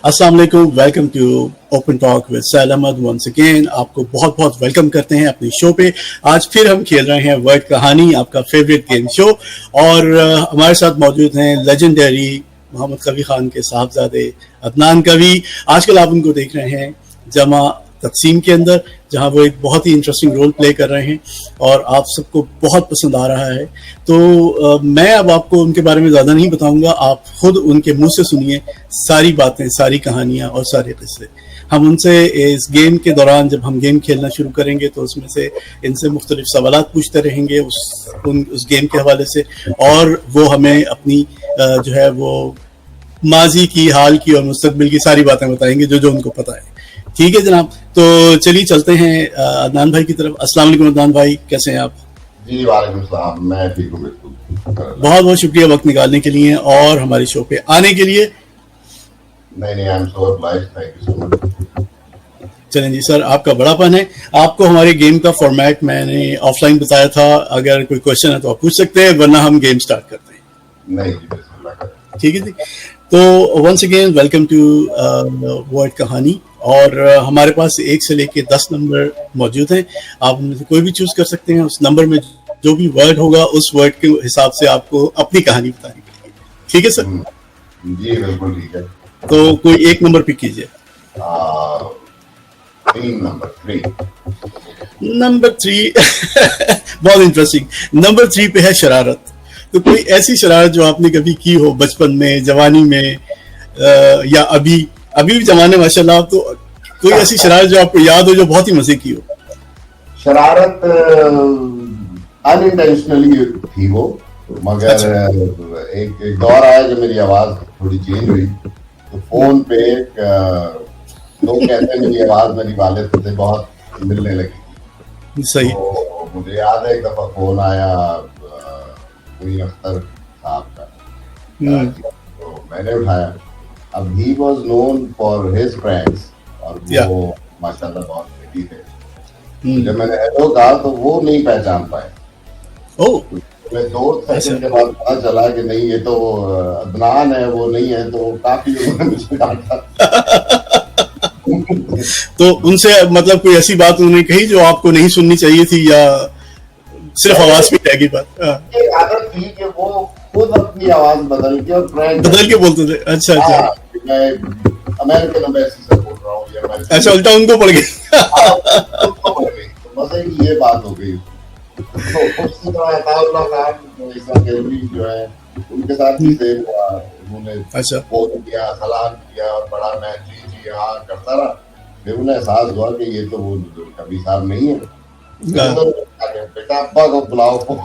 अस्सलाम वालेकुम, welcome to open talk with Sail Ahmed once again. आपको बहुत बहुत वेलकम करते हैं अपनी शो पे। आज फिर हम खेल रहे हैं वर्ड कहानी, आपका फेवरेट गेम शो। और हमारे साथ मौजूद हैं लेजेंडरी मोहम्मद कवी खान के साहबजादे अदनान कवी। आजकल आप उनको देख रहे हैं जमा तकसीम के अंदर, जहां वो एक बहुत ही इंटरेस्टिंग रोल प्ले कर रहे हैं और आप सबको बहुत पसंद आ रहा है। तो मैं अब आपको उनके बारे में ज़्यादा नहीं बताऊंगा, आप खुद उनके मुंह से सुनिए सारी बातें, सारी कहानियां और सारे किस्से। हम उनसे इस गेम के दौरान, जब हम गेम खेलना शुरू करेंगे तो उसमें से इनसे मुख्तलिफ सवालात पूछते रहेंगे उस गेम के हवाले से, और वो हमें अपनी जो है वो माजी की, हाल की और मुस्तकबिल की सारी बातें बताएंगे जो जो उनको पता है। ठीक है जनाब, तो चलिए चलते हैं अदनान भाई की तरफ। अस्सलाम वालेकुम अदनान भाई, कैसे हैं आप? जी वालेकुम सलाम, मैं ठीक हूँ बिल्कुल। बहुत बहुत शुक्रिया वक्त निकालने के लिए और हमारी शो पे आने के लिए। नहीं, I am so obliged, thank you so much. चलें जी सर, आपका बड़ापन है। आपको हमारे गेम का फॉर्मेट मैंने ऑफलाइन बताया था, अगर कोई क्वेश्चन है तो आप पूछ सकते हैं, वरना हम गेम स्टार्ट करते हैं। नहीं जी, बिस्मिल्लाह करें। ठीक है जी। तो once again welcome to word Kahani. और हमारे पास 1 से लेके 10 नंबर मौजूद हैं। आप उनमें से कोई भी चूज कर सकते हैं। उस नंबर में जो भी वर्ड होगा, उस वर्ड के हिसाब से आपको अपनी कहानी बतानी पड़ेगी। ठीक है सर? जी बिल्कुल ठीक है। तो कोई एक नंबर पिक कीजिए। 3 नंबर 3। नंबर 3 बहुत इंटरेस्टिंग। नंबर 3 पे है शरारत। तो कोई ऐसी शरारत जो आपने कभी की हो बचपन में, जवानी में, या अभी भी जमाने माशाल्लाह, आप तो कोई ऐसी शरारत जो आपको याद हो जो बहुत ही मजे की हो? शरारत अनइंटेंशनली थी वो, मगर अच्छा। एक दौर आया जब मेरी आवाज थोड़ी चेंज हुई, तो फोन पे लोग कहते हैं मेरी आवाज मेरी वालिद से बहुत मिलने लगी। सही। तो मुझे याद है एक दफा फोन आया कोई अख्तर साहब का, तो मैंने उठाया। अब he was known for his friends और वो माशाल्लाह बहुत बेटी थे। जब मैंने हेलो कहा तो वो नहीं पहचान पाए। मैं 2 सेकंड के बाद पता चला कि नहीं, ये तो अदनान है, वो नहीं है। तो काफी उन्होंने मुझे डांटा। तो उनसे मतलब कोई ऐसी बात उन्होंने कही जो आपको नहीं सुननी चाहिए थी, या सिर्फ आवाज में रह गई बात? एक आदत थी कि वो खुद अपनी आवाज बदल के बोलते थे। अच्छा अच्छा। मैं अमेरिकन एम्बेसी से बोल रहा हूँ। अच्छा, उल्टा उनको पड़ गई। तो बस एक ये बात हो गई। तो उसी तरह अताउल्लाह खान जो है, उनके साथ भी सेम हुआ। उन्होंने फोन किया, सलाम किया और बड़ा मैं जी हाँ करता रहा। फिर उन्हें एहसास हुआ कि ये तो वो कभी साहब नहीं है। बेटा अब्बा को बुलाओ फोन।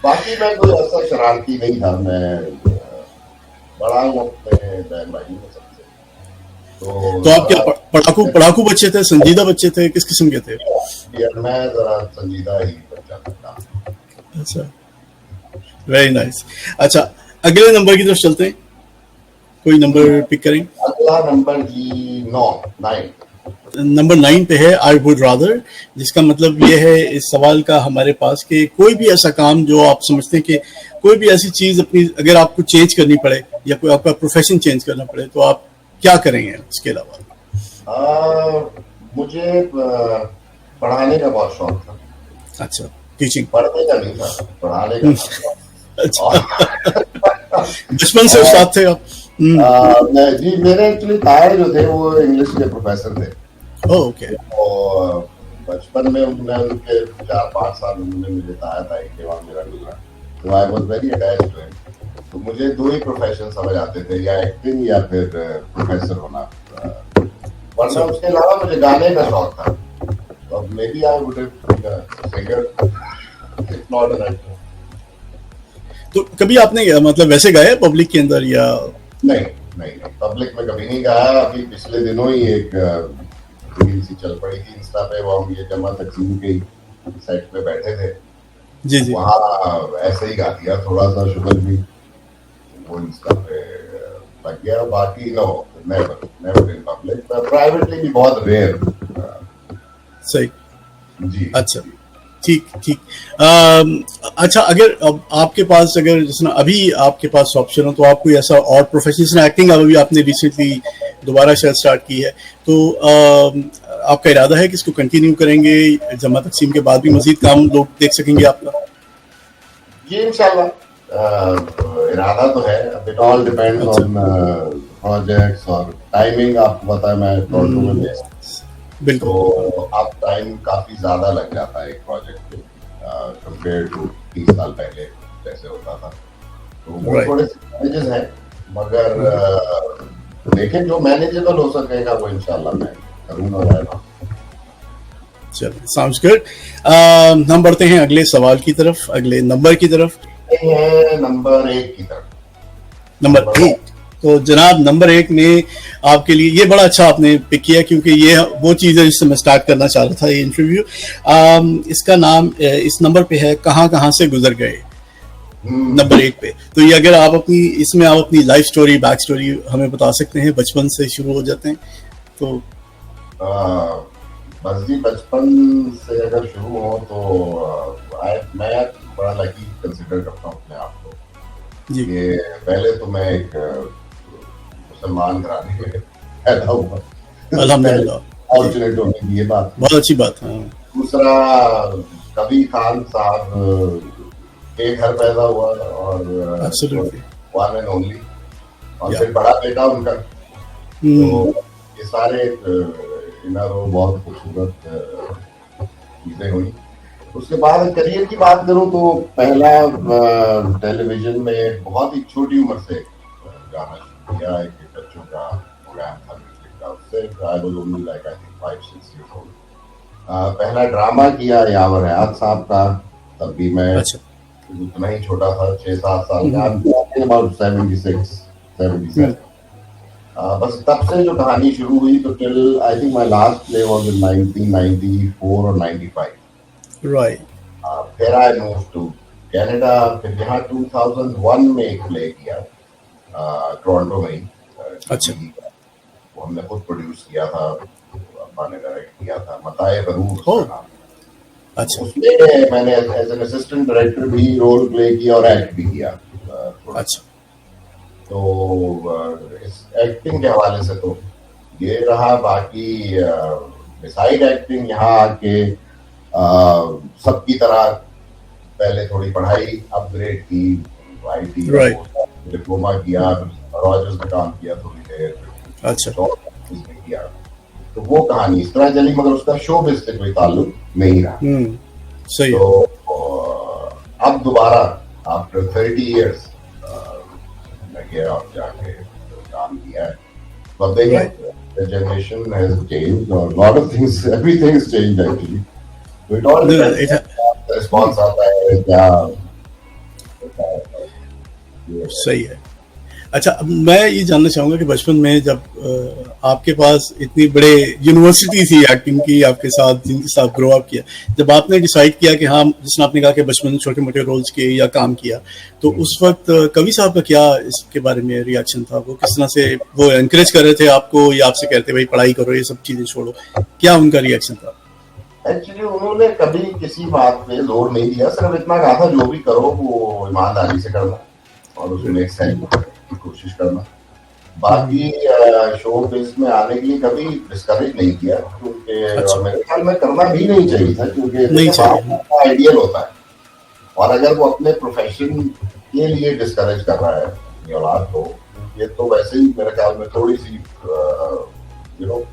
बाकी मैं कोई ऐसा शरारती नहीं था। मैं बड़ा हूँ अपने बहन भाई में सबसे। तो आप क्या पढ़ाकू बच्चे थे, संजीदा बच्चे थे, किस किस्म के थे? मैं जरा संजीदा ही बच्चा था। अच्छा, वेरी नाइस। अच्छा, अगले नंबर की तरफ चलते हैं। कोई नंबर पिक करें। अगला नंबर जी 9। नंबर 9 पे है आई वुड रादर, जिसका मतलब ये है इस सवाल का हमारे पास कि कोई भी ऐसा काम जो आप समझते हैं कि कोई भी ऐसी चीज अपनी, अगर आपको चेंज करनी पड़े या कोई आपका प्रोफेशन चेंज करना पड़े, तो आप क्या करेंगे उसके अलावा? मुझे पढ़ाने का बहुत शौक था। अच्छा, टीचिंग। पढ़ने का नहीं था, पढ़ाने का। अच्छा। बचपन से उस्ताद थे आप? जी, मेरे एक्चुअली ताए जो थे वो इंग्लिश के प्रोफेसर थे। ओके। और बचपन में मैं उनके 4-5 साल उन्होंने मुझे ताया था, एक वहाँ मेरा गुजरा। तो I was very attached to him. तो मुझे 2 ही प्रोफेशन समझ आते थे, या एक्टिंग या फिर प्रोफेसर होना। वरना उसके अलावा मुझे गाने का शौक था। तो maybe I would singer if not an actor. तो कभी आपने मतलब वैसे गाया पब्लिक के अंदर या? नहीं, पब्लिक में कभी नहीं गाया। अभी पिछले दिनों ही एक रील सी चल पड़ी थी इंस्टा पे, वो हम ये जमा तकसीम के सेट पे बैठे थे जी जी, वहाँ ऐसे ही गा दिया थोड़ा सा शुगर भी, वो इंस्टा पे लग गया। बाकी no, never in public. Privately भी बहुत रेयर। सही जी। अच्छा, ठीक ठीक। अच्छा, अगर अब आपके पास, अगर जिसना अभी आपके पास ऑप्शन हो, तो आप कोई ऐसा और प्रोफेशनल एक्टिंग अभी आपने रिसेंटली दोबारा शायद स्टार्ट की है, तो आपका इरादा है कि इसको कंटिन्यू करेंगे? जमा तकसीम के बाद भी मजीद काम लोग देख सकेंगे आपका? ये इंशाल्लाह इरादा तो है। अब it all depends on projects और टाइमिंग। आपको पता है मैं टोरंटो में बेस्ड, बिल्कुल, तो अब टाइम काफी ज्यादा लग जाता है एक प्रोजेक्ट पे कंपेयर टू 30 साल पहले जैसे होता था। तो वो थोड़े से चैलेंजेस हैं, मगर देखें जो मैनेजेबल हो सकेगा वो इंशाल्लाह मैं करूंगा। चलो, साउंड्स गुड। हम बढ़ते हैं अगले सवाल की तरफ, अगले नंबर की तरफ। नंबर 1 की तरफ। नंबर 1, तो जनाब नंबर 1 में आपके लिए ये बड़ा अच्छा आपने पिक किया, क्योंकि ये वो चीज़ है जिससे मैं स्टार्ट करना चाह रहा था ये इंटरव्यू। इसका नाम इस नंबर पे है कहाँ कहाँ से गुजर गए, नंबर 1 पे। तो ये अगर आप इसमें आप अपनी लाइफ स्टोरी, बैक स्टोरी हमें बता सकते हैं, बचपन से शुरू हो जाते हैं तो। बस जी, बचपन से अगर शुरू हो तो मैं बड़ा लकी कंसिडर करता हूँ अपने आप को। ये पहले तो मैं एक मुसलमान घराने में पैदा हुआ, अल्हम्दुलिल्लाह, फॉर्चुनेट होने की ये बात बहुत अच्छी बात है। दूसरा, कबीर खान साहब के घर पैदा हुआ और वन एंड ओनली, और फिर बड़ा बेटा उनका। तो ये सारे बहुत खूबसूरत चीजें हुई। उसके बाद करियर की बात करूं तो पहला टेलीविजन में बहुत ही छोटी उम्र से गाना शुरू किया। एक बच्चों का प्रोग्राम था म्यूजिक का, उससे I was only like I think 5-6 years old। पहला ड्रामा किया यावर हयात साहब का, तब भी मैं उतना ही छोटा था, 6-7 साल का, अबाउट 76-77। बस तब से जो कहानी शुरू हुई, तो till I think my last play was in 1994 और 95। राइट। फिर आई मूव टू कनाडा, फिर यहाँ 2001 में एक प्ले किया टोरंटो में ही। अच्छा। वो हमने खुद प्रोड्यूस किया था, अब्बा ने डायरेक्ट किया था, मताए बरूर। अच्छा। उसमें मैंने एज एन असिस्टेंट डायरेक्टर भी रोल प्ले किया और एक्ट भी किया। अच्छा। तो इस एक्टिंग के हवाले से तो ये रहा। बाकी बिसाइड एक्टिंग यहाँ आके सबकी तरह पहले थोड़ी पढ़ाई अपग्रेड की, IT डिप्लोमा किया, रॉजर्स में काम किया थोड़ी देर। अच्छा। किया, तो वो कहानी इस तरह चली, मगर उसका शोबिज़ से कोई ताल्लुक नहीं रहा। सही। तो अब दोबारा आफ्टर 30 years जाके काम किया है। But the generation has changed, or a lot of things, everything has changed actually. So it all depends. Response आता है क्या। सही है। अच्छा, अब मैं ये जानना चाहूंगा कि बचपन में जब आपके पास इतनी बड़े यूनिवर्सिटी थी एक्टिंग की आपके साथ, जिनके साथ ग्रो अप किया, जब आपने डिसाइड किया कि हाँ, जिसने आपने कहा कि बचपन में छोटे मोटे रोल्स किए या काम किया, तो उस वक्त कवि साहब का क्या इसके बारे में रिएक्शन था? वो किस तरह से वो एनकरेज कर रहे थे आपको, या आपसे कहते भाई पढ़ाई करो, ये सब चीजें छोड़ो? क्या उनका रिएक्शन था? एक्चुअली उन्होंने कभी किसी बात पे जोर नहीं दिया, सिर्फ इतना कहा था जो भी करो वो ईमानदारी से करना और उसमें एक्सेल की कोशिश करना। बाकी शो बिज में आने के लिए कभी डिस्करेज नहीं किया, क्योंकि अच्छा। मेरे ख्याल में करना भी नहीं चाहिए था, क्योंकि आइडियल होता है। और अगर वो अपने प्रोफेशन के लिए डिस्करेज कर रहा है अपनी औलाद को, ये तो वैसे ही मेरे ख्याल में थोड़ी सी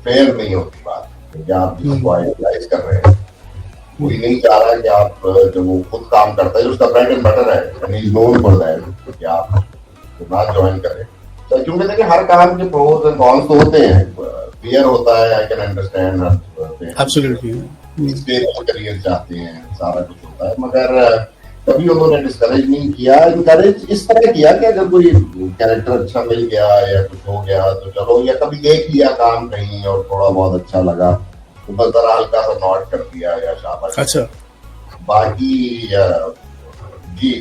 फेयर नहीं होती बात, क्योंकि आप जिसको आइडियलाइज कर रहे हैं कोई नहीं चाह रहा कि आप जब वो खुद काम करता है, उसका ब्रेड एंड बटर है, and he is known for that, कि आप ना ज्वाइन करें। तो क्योंकि देखिए हर काम के प्रोज एंड कॉन्स तो होते हैं। फियर होता है, I can understand, absolutely stable career चाहते हैं, सारा कुछ होता है, मगर कभी उन्होंने डिस्करेज नहीं किया। इनकरेज इस तरह किया कि अगर कोई कैरेक्टर अच्छा मिल गया या कुछ हो गया तो चलो, या कभी देख लिया काम कहीं और थोड़ा बहुत अच्छा लगा तो बस जरा हल्का सा नॉट कर दिया या शाबाश। अच्छा। बाकी जी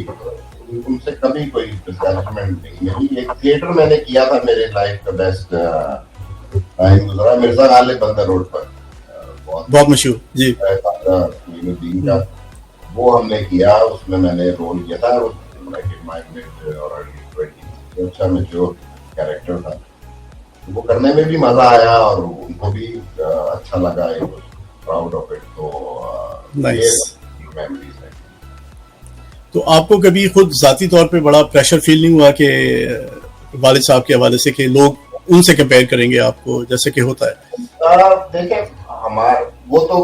उनसे कभी कोई डिस्करेजमेंट नहीं मिली। एक थिएटर मैंने किया था, मेरे लाइफ का बेस्ट टाइम गुजरा मिर्जा गालिब बंदर रोड पर, बहुत मशहूर जी, का वो हमने किया, उसमें मैंने रोल किया था लाइक इन माय मिड और अर्ली 20s। अच्छा मैच्योर कैरेक्टर था, तो वो करने में भी मजा आया और उनको भी अच्छा लगा, I was proud of it. तो ये नाइस। मेमोरीज है। तो आपको कभी खुद जाती तौर पे बड़ा प्रेशर फील नहीं हुआ कि वालिद साहब के हवाले से कि लोग उनसे कंपेयर करेंगे आपको, जैसे कि होता है? देखिए हमारा वो तो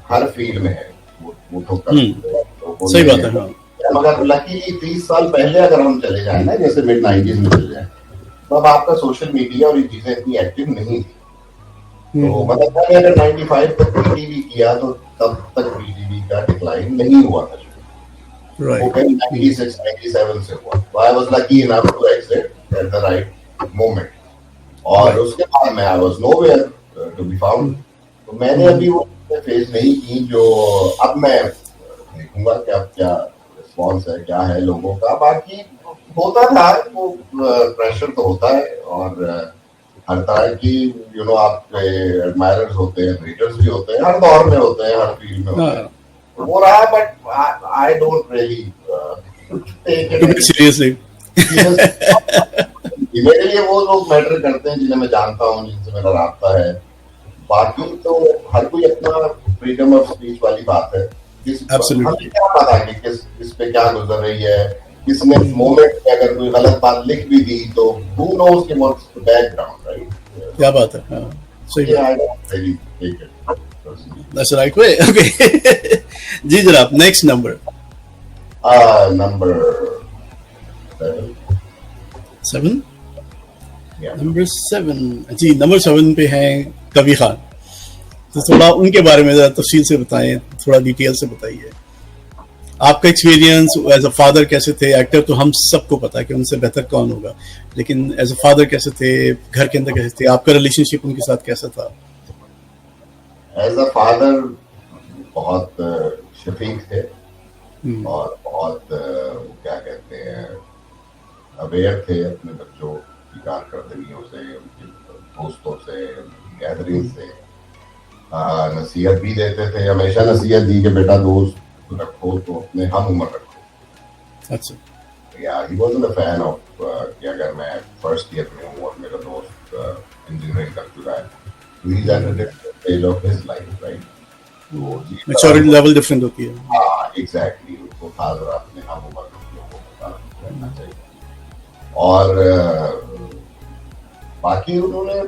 हर फील्ड में है, वो तो लोगों सही ने- बात है। हाँ, मगर लकीली 30 साल पहले अगर हम चले जाए ना, जैसे मिड 90s में चले जाए, तब आपका सोशल मीडिया और ये चीजें इतनी एक्टिव नहीं थी। तो मतलब मैंने अगर 95 तक पीटीवी किया तो तब तक पीटीवी का डिक्लाइन नहीं हुआ था, वो राइट। कहीं 96 97 से हुआ। तो I was lucky enough to exit at the right moment, और Right. उसके बाद मैं I was nowhere to be found. तो मैंने अभी वो फेस नहीं की जो अब मैं देखूंगा कि अब क्या रिस्पॉन्स है, क्या है लोगों का। बाकी होता था वो प्रेशर तो होता है, और हर तरह की आपके एडमायरर्स होते हैं, रीडर्स भी होते हैं, हर दौर में होते हैं, हर फील्ड में होते हैं। वो रहा, but I don't really take it seriously. मेरे लिए वो लोग मैटर करते हैं जिन्हें मैं जानता हूँ, जिनसे मेरा रास्ता है। बाकी तो हर कोई अपना फ्रीडम ऑफ स्पीच वाली बात है। हमें क्या पता कि किस पे क्या गुजर रही है, किसने मोमेंट में अगर कोई गलत बात लिख भी दी तो who knows कि what's the background, right? क्या बात है। हाँ, सही Yeah, बात। I don't really take it personally. That's the right way. Okay. जी जनाब, next number. Number 7. 7। Yeah. Number 7 जी, नंबर 7 पे हैं कवि खान। तो थोड़ा उनके बारे में जरा तफसील से बताएं, थोड़ा डिटेल से बताइए आपका एक्सपीरियंस एज अ फादर कैसे थे। एक्टर तो हम सबको पता है कि उनसे बेहतर कौन होगा, लेकिन एज अ फादर कैसे थे, घर के अंदर कैसे थे, आपका रिलेशनशिप उनके साथ कैसा था? एज अ फादर बहुत शफीक थे, और बहुत क्या कहते हैं, अवेयर थे अपने बच्चों की कारकर्दगियों से, उनके दोस्तों से, गैदरिंग से। नसीहत भी देते थे, हमेशा नसीहत दी कि बेटा दोस्त रखो तो अपने हम उम्र रखो। अच्छा। या ही वाज़न्ट अ फैन ऑफ कि अगर मैं फर्स्ट ईयर में हूँ और मेरा दोस्त इंजीनियरिंग कर चुका है, तो he is at a different stage of his life, right? तो मैच्योरिटी लेवल डिफरेंट होती है। हाँ एग्जैक्टली, उसको था जरा अपने हम उम्र लोगों को पता रहना चाहिए। और बाकी उन्होंने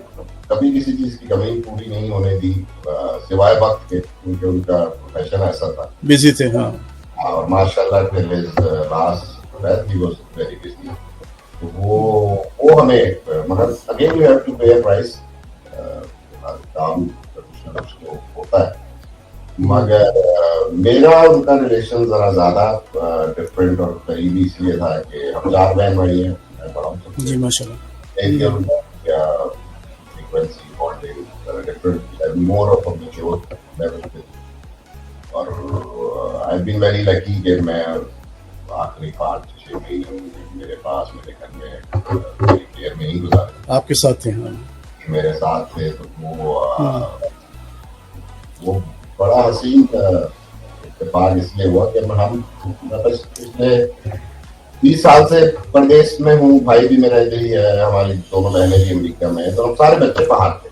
कभी किसी चीज की कमी पूरी नहीं होने दी, सिवाय वक्त के, क्योंकि उनका प्रोफेशन ऐसा था। बिजी थे। हाँ। और माशाल्लाह till his last breath he was very busy. तो वो हमें, मगर अगेन यू हैव टू पे अ प्राइस, काम कुछ ना कुछ तो होता है। मगर मेरा उनका रिलेशन जरा ज्यादा डिफरेंट और करीबी इसलिए था कि हम 4 बहन भाई हैं, मैं बड़ा हूँ जी माशाल्लाह। frequency bonding different, more of a mature level पे। और I've been very lucky कि मैं आखिरी 5-6 महीने मेरे पास, मेरे घर में, मेरी केयर में ही गुजारे। आपके साथ थे? हाँ। मेरे साथ थे, तो वो बड़ा हसीन इत्तेफाक इसलिए हुआ कि हम बस पिछले 20 साल से प्रदेश में हूँ, भाई भी मेरा इधर ही है, हमारी दोनों बहनें भी अमेरिका में, तो हम सारे बच्चे बाहर थे।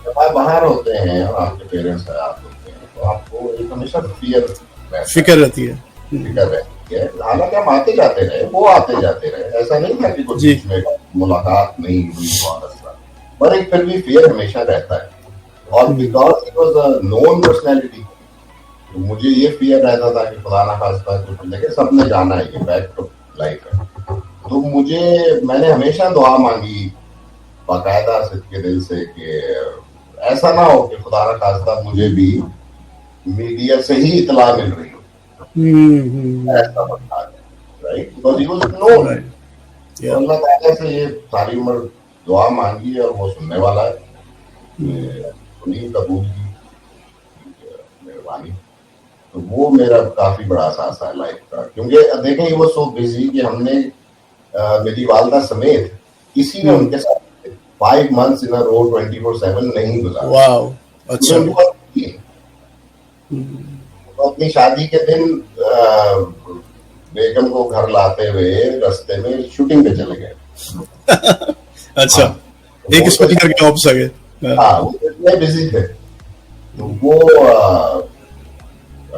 जब आप बाहर होते हैं और आपके पेरेंट्स साथ होते हैं, तो आपको एक हमेशा फिक्र रहती है। फिक्र रहती है। हालांकि हम आते जाते रहे, वो आते जाते रहे, ऐसा नहीं था कि कुछ बीच में मुलाकात नहीं हुई बहुत अच्छा, पर एक फिर भी फियर हमेशा रहता है। और because it was a known personality, तो मुझे ये फियर रहता था कि खुदा ना खास्ता कुछ लेके सबने जाना है, ये फैक्ट ऑफ लाइफ है। तो मैंने हमेशा दुआ मांगी बाकायदा सिद्ध के दिल से कि ऐसा ना हो कि खुदा ना खास्ता मुझे भी मीडिया से ही इतला मिल रही हो, ऐसा बता दें, right? Because he was known. अल्लाह ताला से ये सारी उम्र दुआ मांगी और वो सुनने वाला है, सुनी, कबूल की, मेहरबानी। तो वो मेरा काफी बड़ा असासा है लाइफ का, क्योंकि देखें वो सो बिजी कि हमने मेरी वालदा समेत किसी ने उनके साथ 5 months इन अ रो 24/7 नहीं गुजारा। वाओ, अच्छा। तो अपनी शादी के दिन बेगम को घर लाते हुए रास्ते में शूटिंग पे चले गए। अच्छा, एक स्पेशल करके वापस आ गए। हाँ, वो इतने बिजी थे, तो वो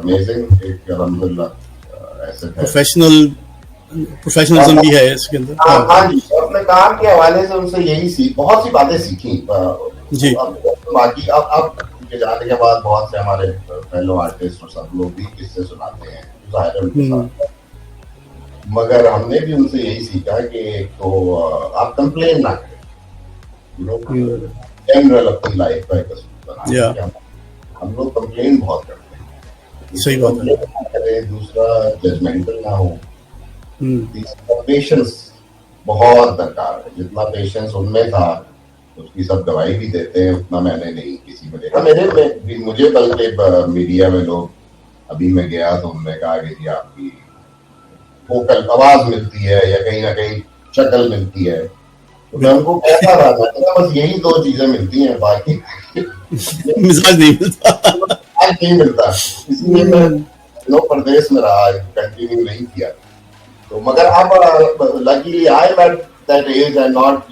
अमेजिंग एक अल्हम्दुलिल्लाह ऐसे प्रोफेशनलिज्म भी है इसके अंदर। हाँ जी, अपने काम के हवाले से उनसे यही बहुत सी बातें सीखी जी। बाकी अब उनके जाने के बाद बहुत से हमारे फेलो आर्टिस्ट और सब लोग भी किस्से सुनाते हैं, जाहिर है उनके साथ, मगर हमने भी उनसे यही सीखा कि एक तो आप कंप्लेन ना करें, यू नो, जनरल अपनी लाइफ का एक असूल बनाएं। हम लोग कंप्लेन बहुत करते हैं, सही बात है। दूसरा जजमेंटल ना हो, तीसरा पेशेंस बहुत दरकार है। जितना पेशेंस उनमें था उसकी सब गवाही भी देते हैं, उतना मैंने नहीं किसी में देखा। मुझे बल्कि मीडिया में लोग, अभी मैं गया तो उन्होंने कहा कि जी आपकी वोकल आवाज मिलती है या कहीं ना कहीं शक्ल मिलती है, तो मैं उनको कहता रहा था बस यही दो चीजें मिलती हैं, बाकी मिजाज नहीं मिलता। इसलिए मैं प्रदेश में रहा, कंटिन्यू नहीं किया। तो मगर अब luckily I am at that age and not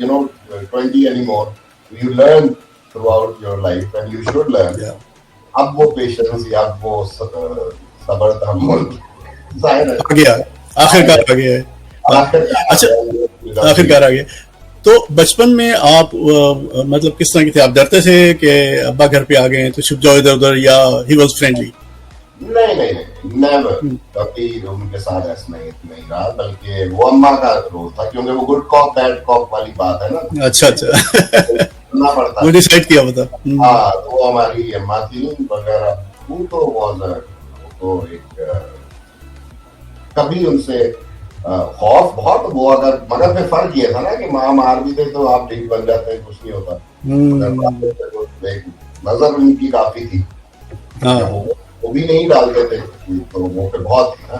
20 anymore. You learn throughout your life and you should learn. अब वो पेशेंस या वो सब्र तहम्मुल जाहिर है आ गया, आखिरकार आ गया है। अच्छा, आखिरकार आ गया। तो बचपन में आप मतलब किस तरह के थे? आप डरते थे कि अब्बा घर पे आ गए तो छुप जाओ इधर उधर, या ही वाज फ्रेंडली? नहीं, नेवर, कभी उनके साथ ऐसा नहीं रहा, बल्कि वो अम्मा का रोल था, क्योंकि वो गुड कॉप बैड कॉप वाली बात है ना। अच्छा सुनना पड़ता, वो डिसाइड किया बता। हाँ, तो वो हमारी अम्मा थी वगैरह। वो तो एक कभी उनसे खौफ बहुत, वो अगर, मगर फिर फर्क ये था ना कि माँ मार भी दे तो आप ठीक बन जाते हैं, कुछ नहीं होता। नजर उनकी काफी थी, वो भी नहीं डालते थे, तो वो फिर बहुत थी ना।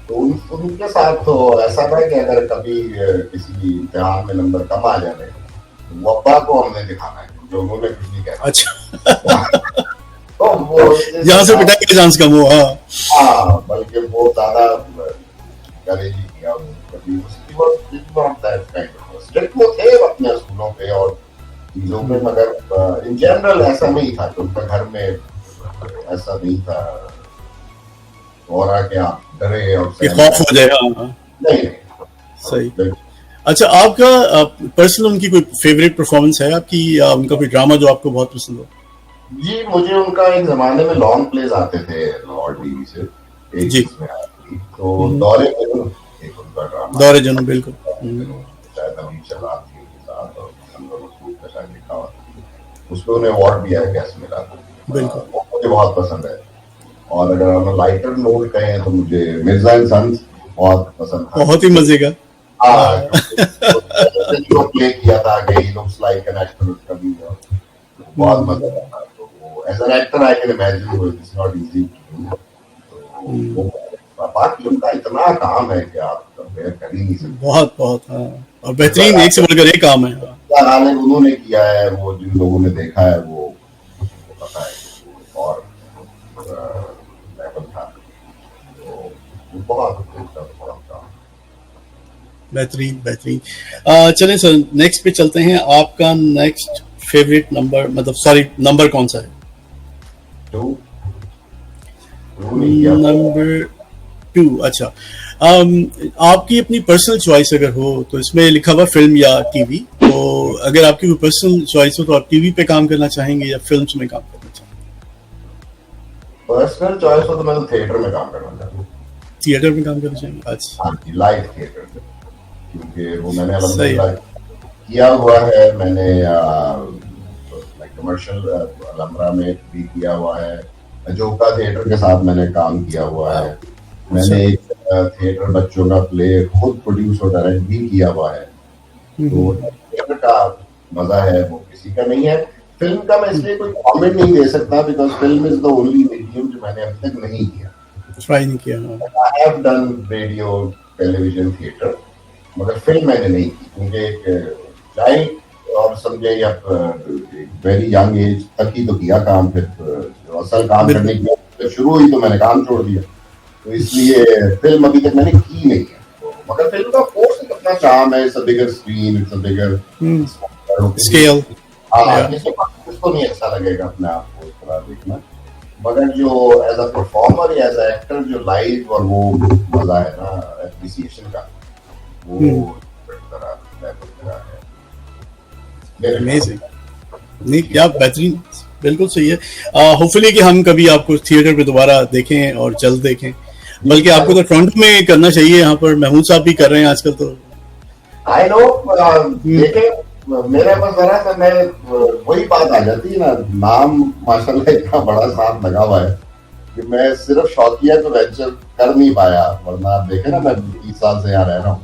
तो उनके साथ तो ऐसा था कि अगर कभी किसी इम्तिहान में नंबर कम आ जाए तो वो अब्बा को हमने दिखाना है, जो उन्होंने कुछ नहीं कहना। अच्छा। तो वो जहाँ से पिटाई का चांस कम हो। हाँ, बल्कि वो ज्यादा करेजी किया कभी, उसकी स्ट्रिक्ट वो थे अपने स्कूलों पे और चीजों पे, मगर इन जनरल ऐसा नहीं था कि उनका घर में ऐसा नहीं था और आके आप डरे और खौफ हो जाए। नहीं, सही। अच्छा, आपका पर्सनल उनकी कोई फेवरेट परफॉर्मेंस है आपकी, या उनका कोई ड्रामा जो आपको बहुत पसंद हो? जी, मुझे उनका एक जमाने में लॉन्ग प्लेज आते थे लाहौर टीवी से, एक जी, तो दौरे जुनून, एक उनका ड्रामा दौरे जुनून, बिल्कुल, शायद अभी चला थी साथ, और का शायद लिखा हुआ, उसको उन्हें अवार्ड भी है, कैसे मिला, बिल्कुल, मुझे बहुत पसंद है। और अगर हम लाइटर नोट कहें तो मुझे मिर्जा एंड सन्स बहुत पसंद है, बहुत ही मजे का। जो प्ले किया था कि he looks like an actor, कभी बहुत मजा आता। तो वो as an actor I can imagine it's not easy to, बाकी उनका इतना काम है कि आप कंपेयर कर ही नहीं सकते। बहुत हाँ, और बेहतरीन, एक से बढ़कर एक काम है। गाने उन्होंने किया है, वो जिन लोगों ने देखा है वो पता है, और लेवल था, तो बहुत बेहतरीन। चलें सर, नेक्स्ट पे चलते हैं। आपका नेक्स्ट फेवरेट नंबर, मतलब सॉरी, नंबर कौन सा है? नंबर 2। अच्छा, आपकी अपनी पर्सनल चॉइस अगर हो तो इसमें लिखा हुआ फिल्म या टीवी, तो अगर आपकी कोई पर्सनल चॉइस हो तो आप टीवी पे काम करना चाहेंगे या फिल्म्स में काम करना चाहेंगे? पर्सनल चॉइस हो तो मैं तो थिएटर में काम करना चाहूँगा। थिएटर में काम करना चाहेंगे? अच्छा, लाइव थिएटर में, क्योंकि वो मैंने अल्हम्दुलिल्लाह किया हुआ है। मैंने कमर्शियल अलमरा में भी किया हुआ है, अजोका थिएटर के साथ मैंने काम किया हुआ है, मैंने एक थिएटर बच्चों का प्ले खुद प्रोड्यूस और डायरेक्ट भी किया हुआ है। तो थिएटर का मजा है वो किसी का नहीं है। फिल्म का मैं इसलिए कोई कमेंट नहीं दे सकता, because film is the only medium जो मैंने अभी तक नहीं किया, ट्राई नहीं किया। I have done radio, television, theatre, मगर फिल्म मैंने नहीं की, क्योंकि एक चाइल्ड और समझे या वेरी यंग एज तक ही तो किया काम, फिर जो असल काम करने की शुरू हुई तो मैंने काम छोड़ दिया, तो इसलिए फिल्म अभी तक मैंने की नहीं है। तो मगर फिल्म का कोर्स एक अपना चार्म है, it's a bigger screen, it's a bigger scale. किसको नहीं अच्छा लगेगा अपने आप को इस तरह देखना, मगर जो एज अ परफॉर्मर या एज अ एक्टर जो लाइव और वो मजा है ना एप्रिसिएशन का, वो अमेजिंग। नहीं, क्या बेहतरीन, बिल्कुल सही है। होपफुली कि हम कभी आपको थिएटर पे दोबारा देखें और जल्द देखें, बल्कि आपको तो टोरंटो में करना चाहिए, यहाँ पर महमूद साहब भी कर रहे हैं आजकल। तो आई नो, देखें मेरे पास जरा सा मैं वही बात आ जाती है ना, नाम माशाल्लाह इतना बड़ा साथ लगा हुआ है कि मैं सिर्फ शौकिया तो वेंचर कर नहीं पाया, वरना आप देखें ना मैं 20 साल से यहाँ रह रहा हूँ,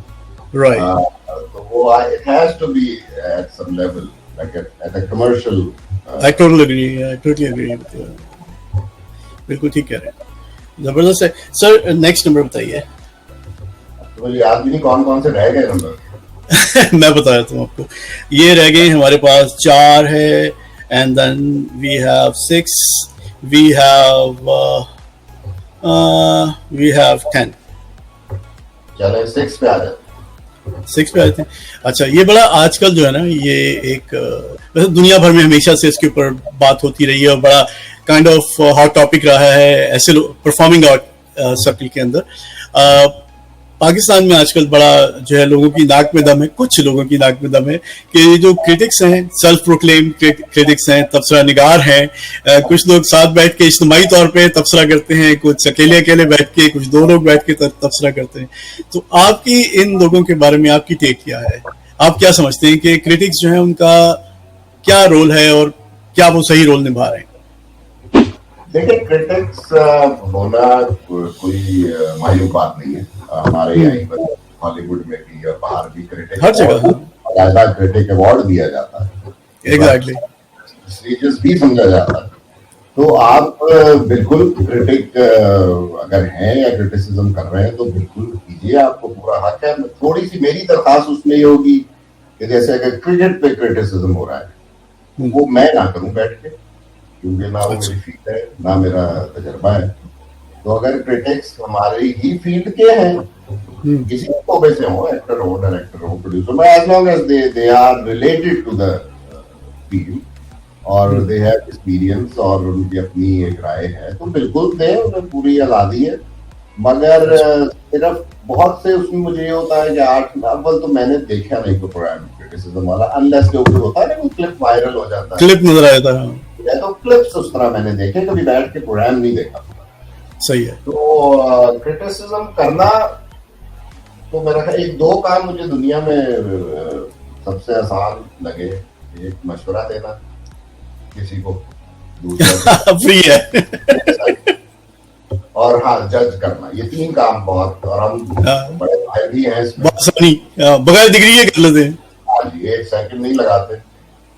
राइट। तो वो it has to be at some level like at a commercial. I totally agree with you, बिल्कुल ठीक कह रहे हैं, जबरदस्त है। सर नेक्स्ट नंबर बताइए। तो मुझे याद भी नहीं कौन कौन से रह गए नंबर। मैं बता देता हूँ आपको, ये रह गए हमारे पास 4 है, and then we have 6, we have 10। चलो 6 पे आ जाते, 6 पे आए थे। अच्छा, ये बड़ा आजकल जो है ना, ये एक वैसे दुनिया भर में हमेशा से इसके ऊपर बात होती रही है और बड़ा काइंड ऑफ हॉट टॉपिक रहा है ऐसे परफॉर्मिंग आर्ट सर्कल के अंदर। पाकिस्तान में आजकल बड़ा जो है लोगों की नाक में दम है, कुछ लोगों की नाक में दम है कि जो क्रिटिक्स हैं, सेल्फ प्रोक्लेम क्रिटिक्स हैं, तबसरा निगार हैं, कुछ लोग साथ बैठ के इज्तिमाई तौर पे तबसरा करते हैं, कुछ अकेले अकेले बैठ के, कुछ 2 लोग बैठ के तबसरा करते हैं। तो आपकी इन लोगों के बारे में आपकी टेक क्या है? आप क्या समझते हैं कि क्रिटिक्स जो है उनका क्या रोल है और क्या वो सही रोल निभा रहे हैं? देखिए, क्रिटिक्स होना कोई मायूब बात नहीं है। हमारे यहाँ हॉलीवुड में भी और बाहर भी क्रिटिक, हर जगह ज्यादा क्रिटिक अवार्ड दिया जाता है, एग्जैक्टली प्रेस्टिजियस भी समझा जाता है। तो आप बिल्कुल क्रिटिक अगर हैं या क्रिटिसिज्म कर रहे हैं तो बिल्कुल कीजिए, आपको पूरा हक है। थोड़ी सी मेरी दरखास्त उसमें ये होगी कि जैसे अगर क्रिकेट पे क्रिटिसिज्म हो रहा है वो मैं ना करूं बैठ के, क्योंकि ना वो मेरी फील्ड है ना मेरा तजर्बा है। तो अगर क्रिटिक्स हमारी ही फील्ड के हैं, किसी शोबे से हो, एक्टर हो, डायरेक्टर हो, प्रोड्यूसर हो, as long as they are related to the field और दे हैव एक्सपीरियंस और उनकी अपनी एक राय है, तो बिल्कुल दें, उन्हें पूरी आजादी है। मगर सिर्फ बहुत से उसमें मुझे ये होता है कि 8 अव्वल तो मैंने देखा नहीं को प्रोग्राम क्रिटिसिज्म वाला, अनलेस के ऊपर होता है ना कोई क्लिप वायरल हो जाता है, क्लिप नजर आया था, तो क्लिप्स उस तरह मैंने देखे, कभी बैठ के प्रोग्राम नहीं देखा। सही है। तो क्रिटिसिज्म करना तो मेरा ख्याल 1-2 काम मुझे दुनिया में सबसे आसान लगे। एक मशवरा देना किसी को, दूसरा फ्री है, और हाँ जज करना, ये 3 काम बहुत, और हम बड़े भाई भी हैं इसमें, बहुत आसानी, बगैर डिग्री कर लेते हैं। हाँ जी, 1 सेकंड नहीं लगाते।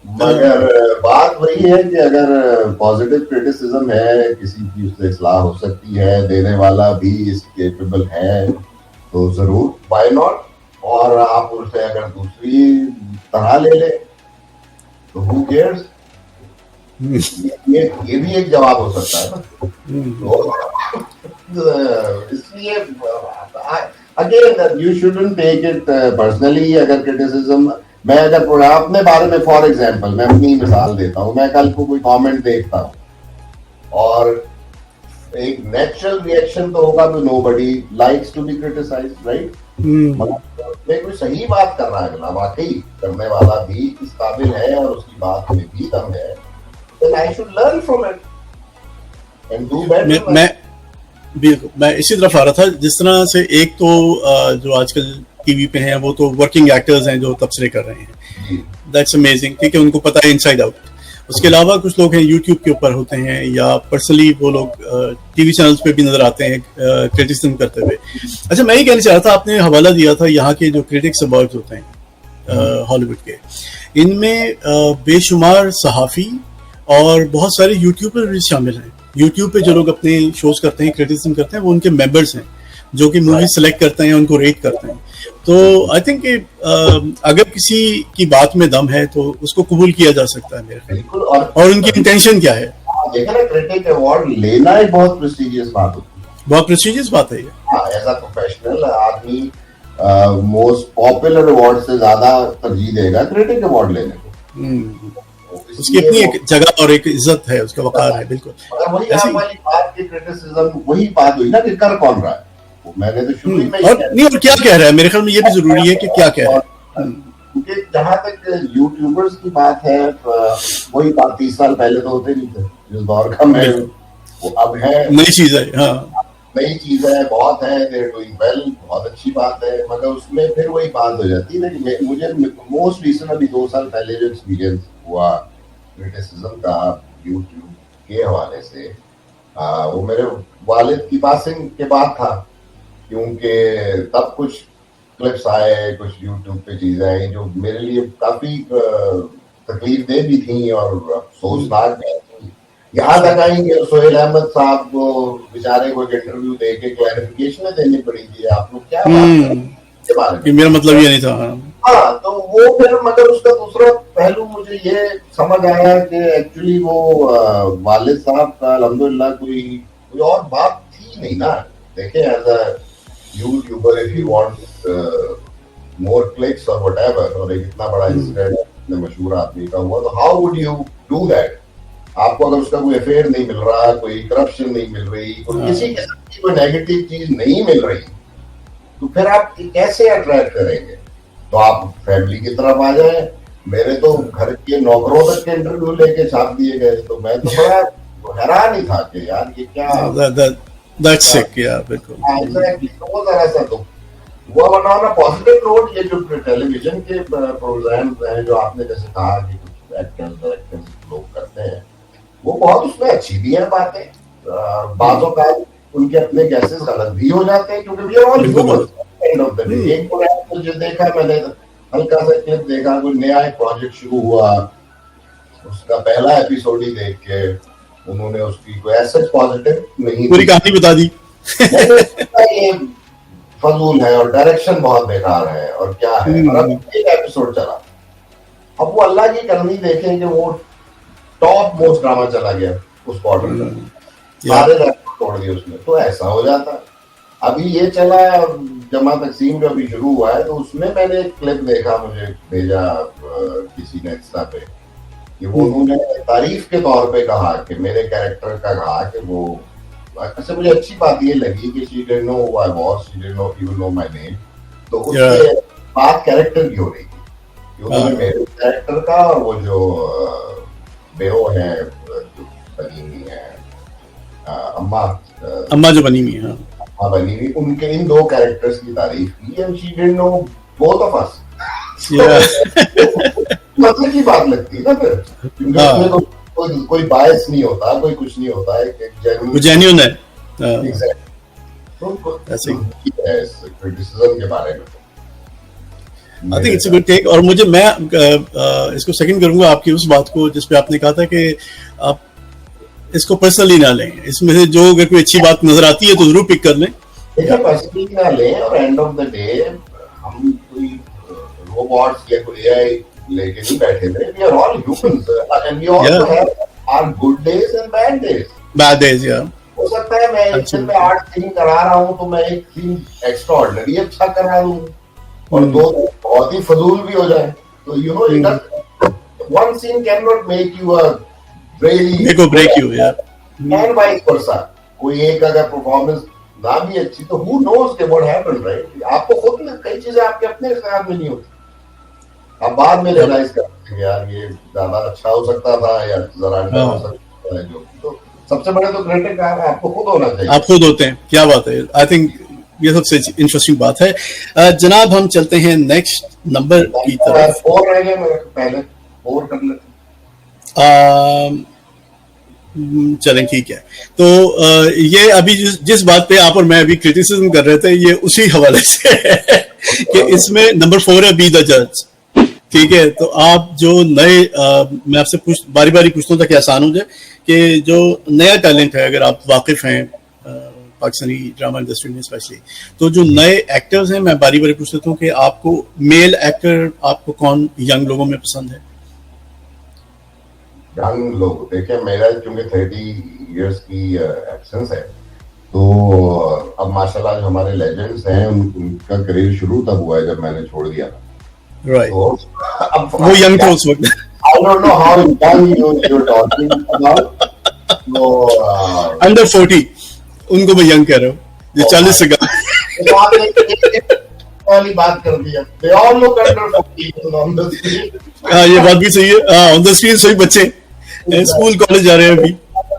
मगर बात वही है कि अगर पॉजिटिव क्रिटिसिज्म है, किसी की उससे इस्लाह हो सकती है, देने वाला भी इस केपेबल है, तो जरूर, व्हाई नॉट। और आप उनसे अगर दूसरी तरह ले ले तो हु केयर्स, ये भी एक जवाब हो सकता है ना। तो इसलिए again you shouldn't take it personally. अगर क्रिटिसिज्म, मैं अगर प्रोग्राम अपने बारे में, फॉर एग्जांपल मैं अपनी मिसाल देता हूँ, मैं कल को कोई कमेंट देखता हूँ और एक नेचुरल रिएक्शन तो होगा, तो nobody likes to be criticised, right. मैं कोई सही बात कर रहा है, अगला वाकई करने वाला भी इस काबिल है और उसकी बात में भी दम है, then I should learn from it and do better. मैं इसी तरफ आ रहा था, जिस तरह से एक तो जो आजकल टीवी पे हैं वो तो वर्किंग एक्टर्स हैं जो तबसरे कर रहे हैं, दैट्स अमेजिंग, ठीक है, उनको पता है इनसाइड आउट। उसके अलावा कुछ लोग हैं यूट्यूब के ऊपर होते हैं या पर्सनली वो लोग टीवी चैनल्स पे भी नजर आते हैं क्रिटिसिज्म करते हुए। अच्छा, मैं ये कहना चाह रहा था, आपने हवाला दिया था यहाँ के जो क्रिटिक्स अवार्ड्स होते हैं हॉलीवुड के, इनमें बेशुमार सहाफ़ी और बहुत सारे यूट्यूबर भी शामिल हैं। यूट्यूब पे जो लोग अपने शोज करते हैं, क्रिटिसिज्म करते हैं, वो उनके मेंबर्स हैं जो कि मूवी सेलेक्ट करते हैं, उनको रेट करते हैं। तो आई थिंक अगर किसी की बात में दम है तो उसको कबूल किया जा सकता है मेरे ख्याल। और उनकी इंटेंशन क्या है, देखा ना, क्रिटिक अवार्ड लेना एक बहुत प्रेस्टिजियस बात होती है, बहुत प्रेस्टिजियस बात है ये। हाँ, एज अ प्रोफेशनल आदमी मोस्ट पॉपुलर अवार्ड से ज्यादा तरजीह देगा क्रिटिक अवार्ड लेने को। उसकी अपनी एक जगह और एक इज्जत है, उसका वकार है, बिल्कुल। मगर वही आप वाली बात की क्रिटिसिज्म, वही बात हुई ना कि कर कौन रहा है, मैंने तो शुरू में और नहीं, और क्या कह रहा है, मेरे ख्याल में ये भी जरूरी है कि क्या कह रहा है, क्योंकि जहां तक यूट्यूबर्स की बात है, वही बात 30 साल पहले तो होते नहीं थे जिस दौर का मैं, वो अब है, नई चीज है, हाँ, नई चीज है, बहुत है, दे आर डूइंग वेल, बहुत अच्छी बात है, मगर उसमें फिर वही बात हो जाती है ना कि मुझे मोस्ट रिसेंट अभी 2 साल पहले जो एक्सपीरियंस हुआ क्रिटिसिज्म का यूट्यूब के हवाले से, वो मेरे वालिद की पासिंग के बाद था, क्योंकि तब कुछ क्लिप्स आए, कुछ यूट्यूब पे चीजें आई जो मेरे लिए काफी तकलीफ दे भी थी और अफसोसनाक भी थी। यहाँ तक आई कि सोहेल अहमद साहब को बेचारे को एक इंटरव्यू दे के क्लैरिफिकेशन देनी पड़ी थी, आप लोग क्या के बारे में, मेरा मतलब ये नहीं था। हाँ, तो वो फिर, मगर उसका दूसरा पहलू मुझे ये समझ आया कि एक्चुअली वो वालिद साहब का अल्हम्दुलिल्लाह कोई और बात थी नहीं ना। देखें, as a YouTuber, if you want more clicks और व्हाटएवर, और एक इतना बड़ा इंसिडेंट इतने मशहूर आदमी का हुआ, तो how would you do that? आपको अगर उसका कोई अफेयर नहीं मिल रहा, कोई करप्शन नहीं मिल रही, कोई किसी किस्म की कोई नेगेटिव चीज नहीं मिल रही, तो फिर आप कैसे अट्रैक्ट करेंगे? तो आप फैमिली की तरफ आ जाए। मेरे तो घर के नौकरों तक के इंटरव्यू लेके छाप दिए गए, तो मैं तो बड़ा हैरान ही था कि यार ये क्या, दैट्स सिक, या बिल्कुल एग्जैक्टली। तो वो जरा सा दुख हुआ। वरना ऑन अ पॉजिटिव नोट, ये जो टेलीविजन के प्रोग्राम्स हैं जो आपने जैसे कहा कि कुछ एक्टर्स डायरेक्टर्स लोग करते हैं, वो बहुत उसमें अच्छी भी है बातें, बातों का उनके अपने गैसेस गलत भी हो जाते हैं, क्योंकि we are all human end of the day. एक तो जो देखा मैंने, हल्का सा क्लिप देखा, कोई नया एक प्रोजेक्ट शुरू हुआ, उसका पहला एपिसोड ही देख के उन्होंने उसकी कोई ऐसा पॉजिटिव नहीं, पूरी कहानी बता दी। ये फजूल है और डायरेक्शन बहुत बेकार है और क्या है। और अब एक एपिसोड चला, अब वो अल्लाह की करनी देखें कि वो टॉप मोस्ट ड्रामा चला गया उस क्वार्टर में, सारे रेकॉर्ड तोड़ दिए उसने। तो ऐसा हो जाता। अभी ये चला, जमा तकसीम जो अभी शुरू हुआ है, तो उसमें मैंने एक क्लिप देखा, मुझे भेजा किसी ने इंस्टा पे, कि वो उन्होंने तारीफ के तौर पे कहा कि मेरे कैरेक्टर का कहा कि वो, अच्छा मुझे अच्छी बात ये लगी कि she didn't know who I was, she didn't know even know my name. तो उससे बात कैरेक्टर की हो रही थी, क्योंकि मेरे कैरेक्टर का और वो जो बेहो है जो बनी हुई है, अम्मा जो बनी हुई है, अम्मा बनी हुई, उनके इन दो कैरेक्टर्स की तारीफ की, and she didn't know both of us. मतलब की बात लगती है ना फिर, क्योंकि उसमें तो कोई बायस नहीं होता, कोई कुछ नहीं होता है, एक जेन्युइन है। तो ऐसे क्रिटिसिज्म के बारे में I think it's a good take. और मुझे मैं इसको सेकंड करूंगा आपकी उस बात को जिस पे आपने कहा था कि आप इसको पर्सनली ना लें, इसमें से जो अगर कोई अच्छी बात नजर आती है तो जरूर पिक कर लें, पर्सनली ना लें। और एंड ऑफ द डे हम कोई रोबोट्स या कोई एआई लेके नहीं बैठे थे, we are all humans and we also have our good days and bad days, या हो सकता है मैं एक दिन में 8 सीन करा रहा हूँ तो मैं एक सीन एक्स्ट्राऑर्डिनरी अच्छा करा दूं और 2 बहुत ही फजूल भी हो जाए। तो you know, one scene can not make you a really make और ब्रेक यू, या एंड वाइस वर्सा। कोई एक अगर परफॉर्मेंस ना भी अच्छी, तो हु नोज के व्हाट हैपेंड, राइट? आपको खुद में कई चीजें आपके अपने ख्याल में नहीं होती, आप बाद में रियलाइज करते हैं यार ये ज्यादा अच्छा हो सकता था या जरा अच्छा हो सकता है। जो तो सबसे बड़े तो क्रिटिक आपको खुद होना चाहिए, आप खुद होते हैं। क्या बात है, आई थिंक ये सबसे इंटरेस्टिंग बात है। जनाब हम चलते हैं नेक्स्ट नंबर की तरफ। 4 रह गए मेरे, पहले 4 कर लेते। चलें, ठीक है। तो ये अभी जिस बात पे आप और मैं अभी क्रिटिसिज्म कर रहे थे, ये उसी हवाले से है कि इसमें नंबर 4 है बी द जज। ठीक है, तो आप जो नए मैं आपसे बारी बारी पूछता हूँ ताकि आसान हो जाए कि जो नया टैलेंट है, अगर आप वाकिफ हैं पाकिस्तानी ड्रामा इंडस्ट्री में स्पेशली, तो जो नए एक्टर्स हैं, मैं बारी बारी पूछ लेता हूँ कि आपको मेल एक्टर आपको कौन यंग लोगों में पसंद है? यंग लोग देखिए, मेरा क्योंकि 30 इयर्स की एब्सेंस है, तो अब माशाल्लाह जो हमारे लेजेंड्स हैं उनका करियर शुरू तब हुआ है जब मैंने छोड़ दिया था। राइट, तो अब वो यंग थे उस वक्त। I don't know how young you talking about. तो अंडर 40 उनको मैं यंग कह रहा हूँ, जो 40 से कम। वाली बात कर दी है। They all look under 40 on the screen. हाँ, ये बात भी सही है। हाँ, ऑन द स्क्रीन सही बच्चे स्कूल कॉलेज जा रहे हैं अभी।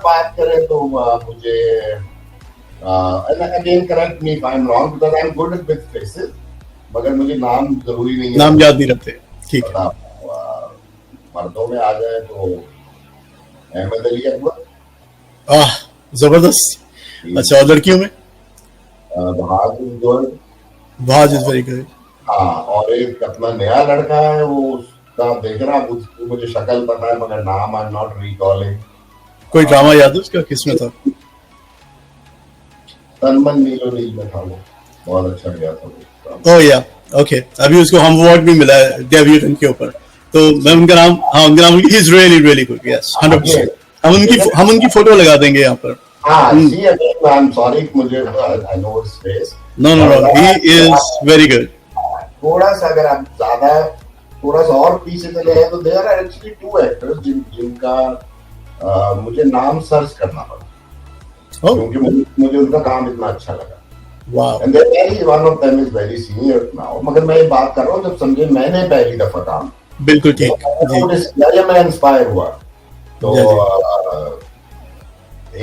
बात करें तो मुझे and again correct me if I'm wrong because I'm good with faces, मगर मुझे नाम जरूरी नहीं है, नाम याद नहीं रखते। ठीक है, मर्दों में आ जाए तो अहमद अली अकबर। जबरदस्त। अच्छा, और लड़कियों में? बहाज इज वेरी गुड। हाँ, और एक अपना नया लड़का है, वो उसका देख रहा, मुझे शक्ल पता है मगर नाम आई एम नॉट रिकॉलिंग। कोई ड्रामा याद है उसका, किसमें था? तनमन नीलो नील में था, वो बहुत अच्छा गया था वो। ओह या, ओके। अभी उसको हम अवार्ड भी मिला है डेब्यूट के ऊपर, तो मैं उनका नाम, हाँ उनका नाम, he is really really good. Yes, 100%। हम उनकी फोटो लगा देंगे यहाँ पर। हाँ, see again, I'm sorry, मुझे I know his face. No, he is very good. थोड़ा सा अगर आप ज्यादा थोड़ा सा और पीछे चले हैं तो there are actually 2 actors जिनका मुझे नाम सर्च करना पड़ा, क्योंकि मुझे उनका काम इतना अच्छा लगा। Wow. And one of them is very senior now. मगर मैं ये बात कर रहा हूँ जब समझे मैंने पहली दफा काम, बिल्कुल ठीक, मैं इंस्पायर हुआ। तो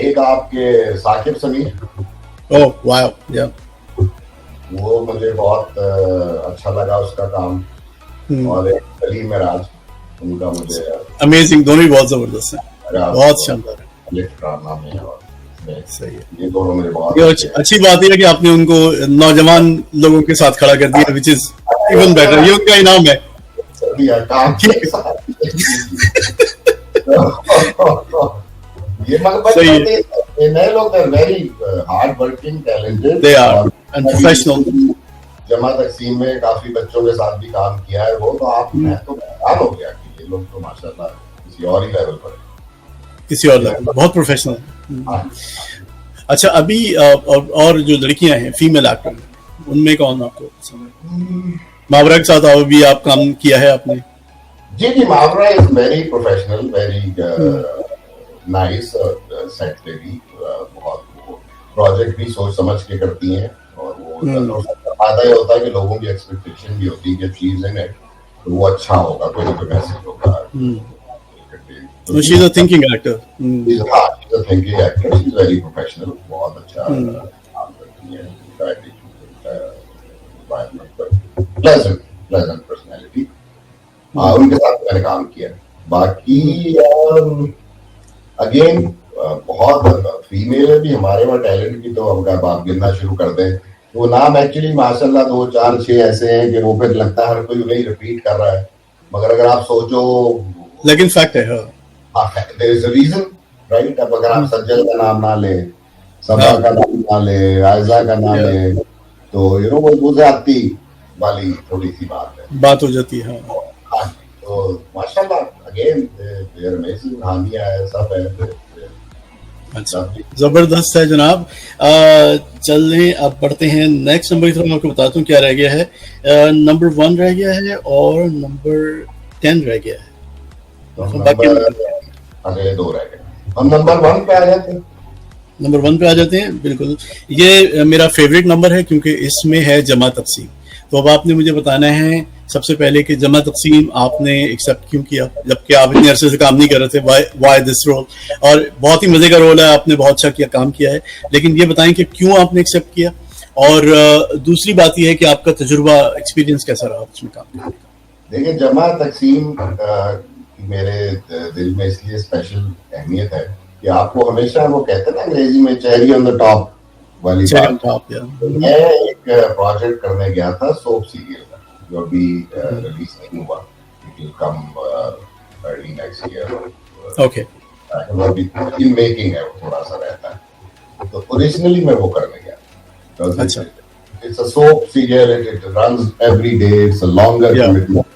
एक आपके साकिब समीर, ओह वाओ, या वो मुझे बहुत अच्छा लगा उसका काम, और एक सलीम मिराज, उनका मुझे अमेजिंग, दोनों ही बहुत जबरदस्त हैं, बहुत शानदार है। ड्रामा में और सही है, ये दोनों मेरे बहुत अच्छी बात है कि आपने उनको नौजवान लोगों के साथ खड़ा कर दिया, विच इज इवन बेटर। ये उनका इनाम है काम के साथ। ये ये नए लोग are very hard working, talented, they are and professional। जमा तकसीम में काफी बच्चों के साथ भी काम किया है वो, तो आप मैं तो हैरान हो गया कि ये लोग तो माशाल्लाह किसी और ही लेवल पर, किसी और लेवल, बहुत प्रोफेशनल। अच्छा, अभी और जो लड़कियां हैं फीमेल एक्टर, उनमें कौन आपको पसंद है? मावरा के साथ और भी आप काम किया है आपने? जी, Mawra is very professional, very nice, set पे भी बहुत प्रोजेक्ट भी सोच समझ के करती हैं, और वो फायदा ये होता है कि लोगों की एक्सपेक्टेशन भी होती है कि चीज है तो वो अच्छा होगा, कोई ना कोई मैसेज होगा। So she's a thinking actor. She's a thinking actor. She's very professional. बहुत अच्छा काम करती है। Pleasant personality. उनके साथ मैंने काम किया। बाकी अगेन बहुत फीमेल भी हमारे वहाँ टैलेंट की, तो अब आप गिनना शुरू कर दें तो नाम एक्चुअली माशाल्लाह 2, 4, 6 ऐसे हैं कि वो फिर लगता है हर कोई उन्हें रिपीट कर रहा है, मगर अगर आप सोचो, लेकिन फैक्ट है, there is a reason, right? अब अगर आप सज्जल का नाम ना ले, सबा का नाम ना ले, आयजा का नाम ले, तो यू नो वो ज्यादती वाली थोड़ी सी बात हो जाती है। तो माशाल्लाह अगेन देयर अमेजिंग, कहानियां है, सब है। अच्छा, जबरदस्त है जनाब। चलें अब बढ़ते हैं नेक्स्ट नंबर की तरफ। मैं आपको बताता हूँ क्या रह गया है। नंबर 1 रह गया है और नंबर 10 रह गया है, अगले 2 रह गए। हम नंबर 1 पे आ जाते हैं। बिल्कुल, ये मेरा फेवरेट नंबर है क्योंकि इसमें है जमा तकसीम। तो अब आपने मुझे बताना है सबसे पहले कि जमा तकसीम आपने एक्सेप्ट क्यों किया, जबकि आप इतने अरसे से काम नहीं कर रहे थे। Why this role? और बहुत ही मजे का रोल है, आपने बहुत अच्छा किया, काम किया है, लेकिन ये बताएं कि क्यों आपने एक्सेप्ट किया। और दूसरी बात यह है कि आपका तजुर्बा, एक्सपीरियंस कैसा रहा उसमें काम करने का? देखिए, जमा तकसीम मेरे दिल में इसलिए स्पेशल अहमियत है कि आपको हमेशा वो कहते हैं ना अंग्रेजी में चेरी ऑन द टॉप वाली बात। मैं एक प्रोजेक्ट करने गया था सोप सीरियल का, जो अभी रिलीज नहीं हुआ, it will come early next year. Okay, वो अभी इन मेकिंग है, वो थोड़ा सा रहता है। तो ओरिजिनली मैं वो करने गया। अच्छा, it's a soap serial, it runs every day, it's a longer commitment,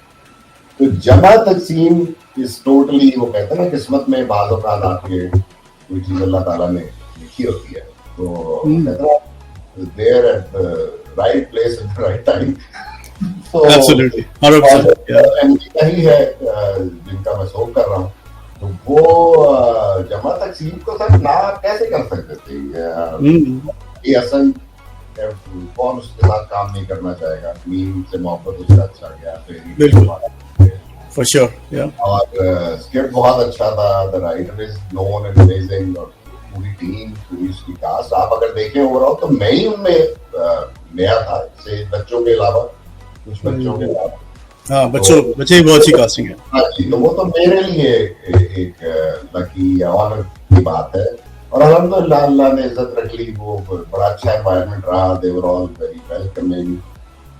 तो जमा तकसीम इज टोटली, वो कहते हैं ना किस्मत में बाज़ औक़ात आपके कोई चीज अल्लाह ताला ने लिखी होती है, तो कहते हैं they're at the right place at the right time. तो एब्सोल्युटली यही है जिनका मैं शौक कर रहा हूँ। तो वो जमा तकसीम को सर ना कैसे कर सकते थे? ये असल कौन उसके साथ काम नहीं करना चाहेगा? मीम से मोहब्बत उसका अच्छा गया, फॉर श्योर। और स्क्रिप्ट बहुत अच्छा था, the writer is known and amazing, और पूरी टीम, पूरी उसकी कास्ट आप अगर देखें ओवरऑल तो मैं ही उनमें नया था, से बच्चों के अलावा, कुछ बच्चों के अलावा। हाँ, बच्चे ही बहुत अच्छी कास्टिंग है। हाँ जी, तो वो तो मेरे लिए एक लकी ऑनर की बात है, और अल्हम्दुलिल्लाह अल्लाह ने इज्जत रख ली। वो बड़ा अच्छा एनवायरनमेंट रहा, दे वर ऑल वेरी वेलकमिंग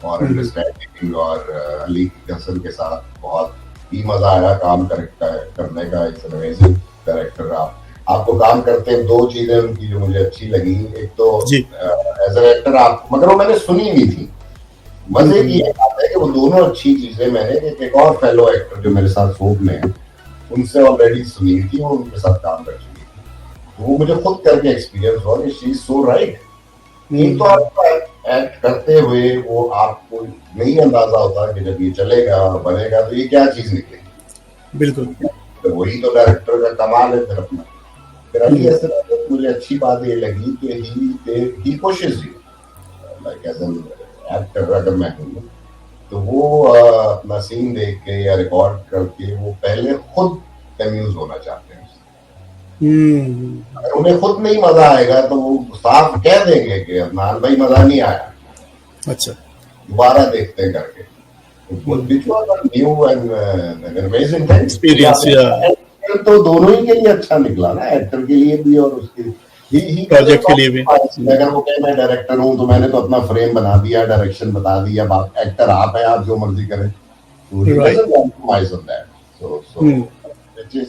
और अंडरस्टैंडिंग, और अली हसन के साथ बहुत ही मजा आया काम करने का। It's an amazing director. आपको काम करते हैं, दो चीजें उनकी जो मुझे अच्छी लगी, एक तो एज एन एक्टर आप, मगर वो मैंने सुनी भी थी। मजे की ये बात है कि वो दोनों अच्छी चीजें मैंने एक और फेलो एक्टर जो मेरे साथ शूट में है उनसे ऑलरेडी सुनी थी, वो उनके साथ काम कर चुकी थी, तो वो मुझे खुद करके एक्सपीरियंस हुआ कि शी इज सो राइट। एक तो आपका एक्ट करते हुए वो आपको नहीं अंदाजा होता कि जब ये चलेगा और बनेगा तो ये क्या चीज निकलेगी। बिल्कुल, तो वही तो डायरेक्टर का कमाल है। फिर अपना फिर अली हसन, मुझे अच्छी बात ये लगी कि he pushes you like as an actor. अगर मैं हूँ तो वो अपना सीन देख के या रिकॉर्ड करके वो पहले खुद अम्यूज होना चाहते हैं। अगर उन्हें खुद नहीं मजा आएगा तो वो साफ कह देंगे कि अदनान भाई मजा नहीं आया, अच्छा दोबारा देखते हैं करके। New and amazing experience. तो दोनों ही के लिए अच्छा निकला ना, एक्टर के लिए भी और उसके प्रोजेक्ट के लिए भी। अगर वो कहे मैं डायरेक्टर हूँ तो मैंने तो अपना फ्रेम बना दिया, डायरेक्शन बता दिया, एक्टर आप है, आप जो मर्जी करें,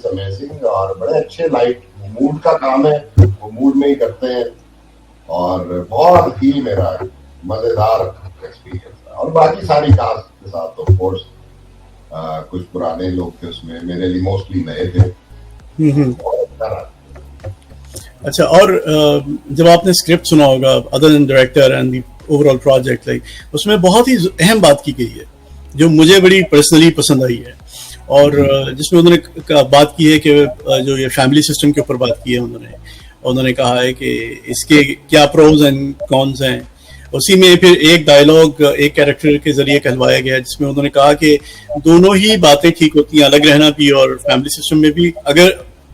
अमेजिंग। और बड़े अच्छे लाइट मूड का काम है, वो मूड में ही करते हैं, और बहुत ही मेरा मजेदार एक्सपीरियंस था। और बाकी सारी कास्ट के साथ तो ऑफकोर्स कुछ पुराने लोग थे उसमें, मेरे लिए मोस्टली नए थे। अच्छा, और जब आपने स्क्रिप्ट सुना होगा other than director and the overall project, like उसमें बहुत ही अहम बात की गई है जो मुझे बड़ी पर्सनली पसंद आई है, और जिसमें उन्होंने बात की है कि जो ये फैमिली सिस्टम के ऊपर बात की है उन्होंने कहा है कि इसके क्या प्रोज एंड कॉन्स हैं। उसी में फिर एक डायलॉग एक कैरेक्टर के जरिए कहलवाया गया जिसमें उन्होंने कहा कि दोनों ही बातें ठीक होती हैं, अलग रहना भी और फैमिली सिस्टम में भी, अगर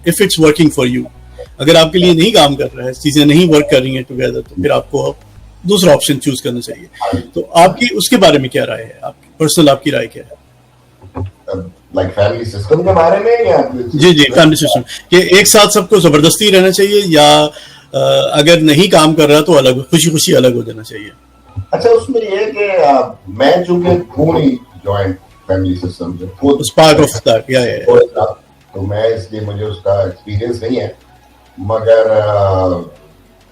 if it's working for you, अगर आपके लिए नहीं काम कर रहा है, चीजें नहीं वर्क कर रही हैं टुगेदर, तो फिर आपको दूसरा ऑप्शन चूज करना चाहिए। तो आपकी उसके बारे में क्या राय है, आपकी पर्सनल आपकी राय क्या है? लाइक फैमिली सिस्टम के बारे में या? जी, फैमिली सिस्टम कि एक साथ सबको जबरदस्ती रहना चाहिए, या अगर नहीं काम कर रहा तो अलग, खुशी खुशी अलग हो जाना चाहिए। अच्छा, उसमें ये कि मैं चूंकि हूँ नहीं जॉइंट फैमिली सिस्टम से, खुद पार्ट ऑफ दैट, या तो मैं इसलिए मुझे उसका एक्सपीरियंस नहीं है, मगर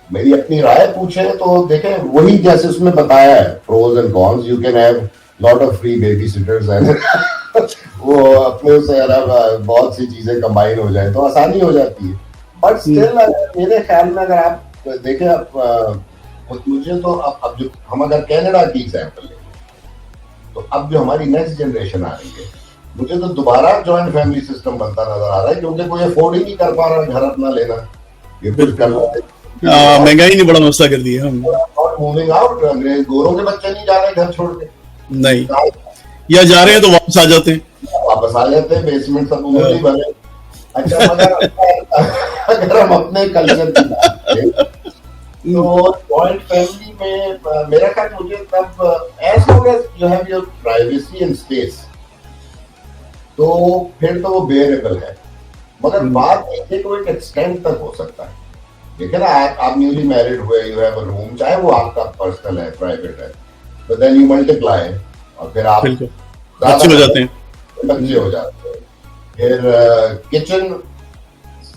मेरी अपनी राय पूछे तो देखें वही जैसे उसमें बताया है, pros and cons, you can have lot of free baby sitters and वो अपने से बहुत सी चीजें कंबाइन हो जाए तो आसानी हो जाती है। बट स्टिल मेरे ख्याल में अगर आप देखें, आप मुझे तो अब जो हम अगर कनाडा की एग्जाम्पल लें तो अब जो हमारी नेक्स्ट जनरेशन आ रही है, मुझे तो दोबारा जॉइंट फैमिली सिस्टम बनता नजर आ रहा है, क्योंकि कोई अफोर्ड ही नहीं कर पा रहा घर अपना लेना, ये कुछ करना, महंगाई ने बड़ा मसला कर दिया। हम मूविंग आउट, गोरों के बच्चे नहीं जा रहे घर छोड़ के, नहीं, या जा रहे हैं तो वापस आ जाते हैं, बेसमेंट सब उन्होंने भरे। अच्छा, मगर अगर हम अपने कल्चर की बात करें तो जॉइंट फैमिली में मेरा ख्याल मुझे तब as long as you have your privacy and space तो फिर तो वो बेरेबल है, मगर बात एक एक्सटेंट तक हो सकता है। देखिए ना, आप न्यूली मैरिड हुए, यू हैव अ रूम, चाहे वो आपका पर्सनल है, प्राइवेट है, बट देन यू मल्टीप्लाई और फिर आप बच्चे हो जाते हैं, फिर किचन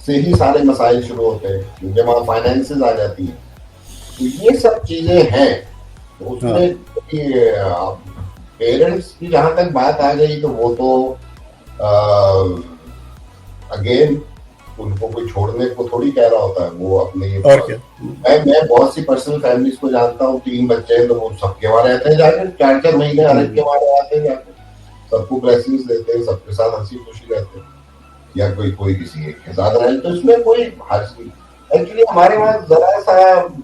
से ही सारे मसाइल शुरू होते हैं, क्योंकि वहाँ फाइनेंसेस आ जाती हैं। तो ये सब चीजें हैं, तो उसमें पेरेंट्स की जहां तक बात आ गई तो वो तो अगेन उनको कोई छोड़ने को थोड़ी कह रहा होता है, वो अपने और क्या। मैं बहुत सी पर्सनल फैमिलीज को जानता हूँ, 3 बच्चे हैं तो वो सबके वहां रहते हैं जाकर 4-4 महीने हर एक के वहां आते हैं जाकर, सबको ब्लेसिंग्स देते हैं, सबके साथ हंसी खुशी रहते हैं, या कोई किसी एक के साथ रहे, तो इसमें कोई हर्ष नहीं। एक्चुअली हमारे वहां जरा सा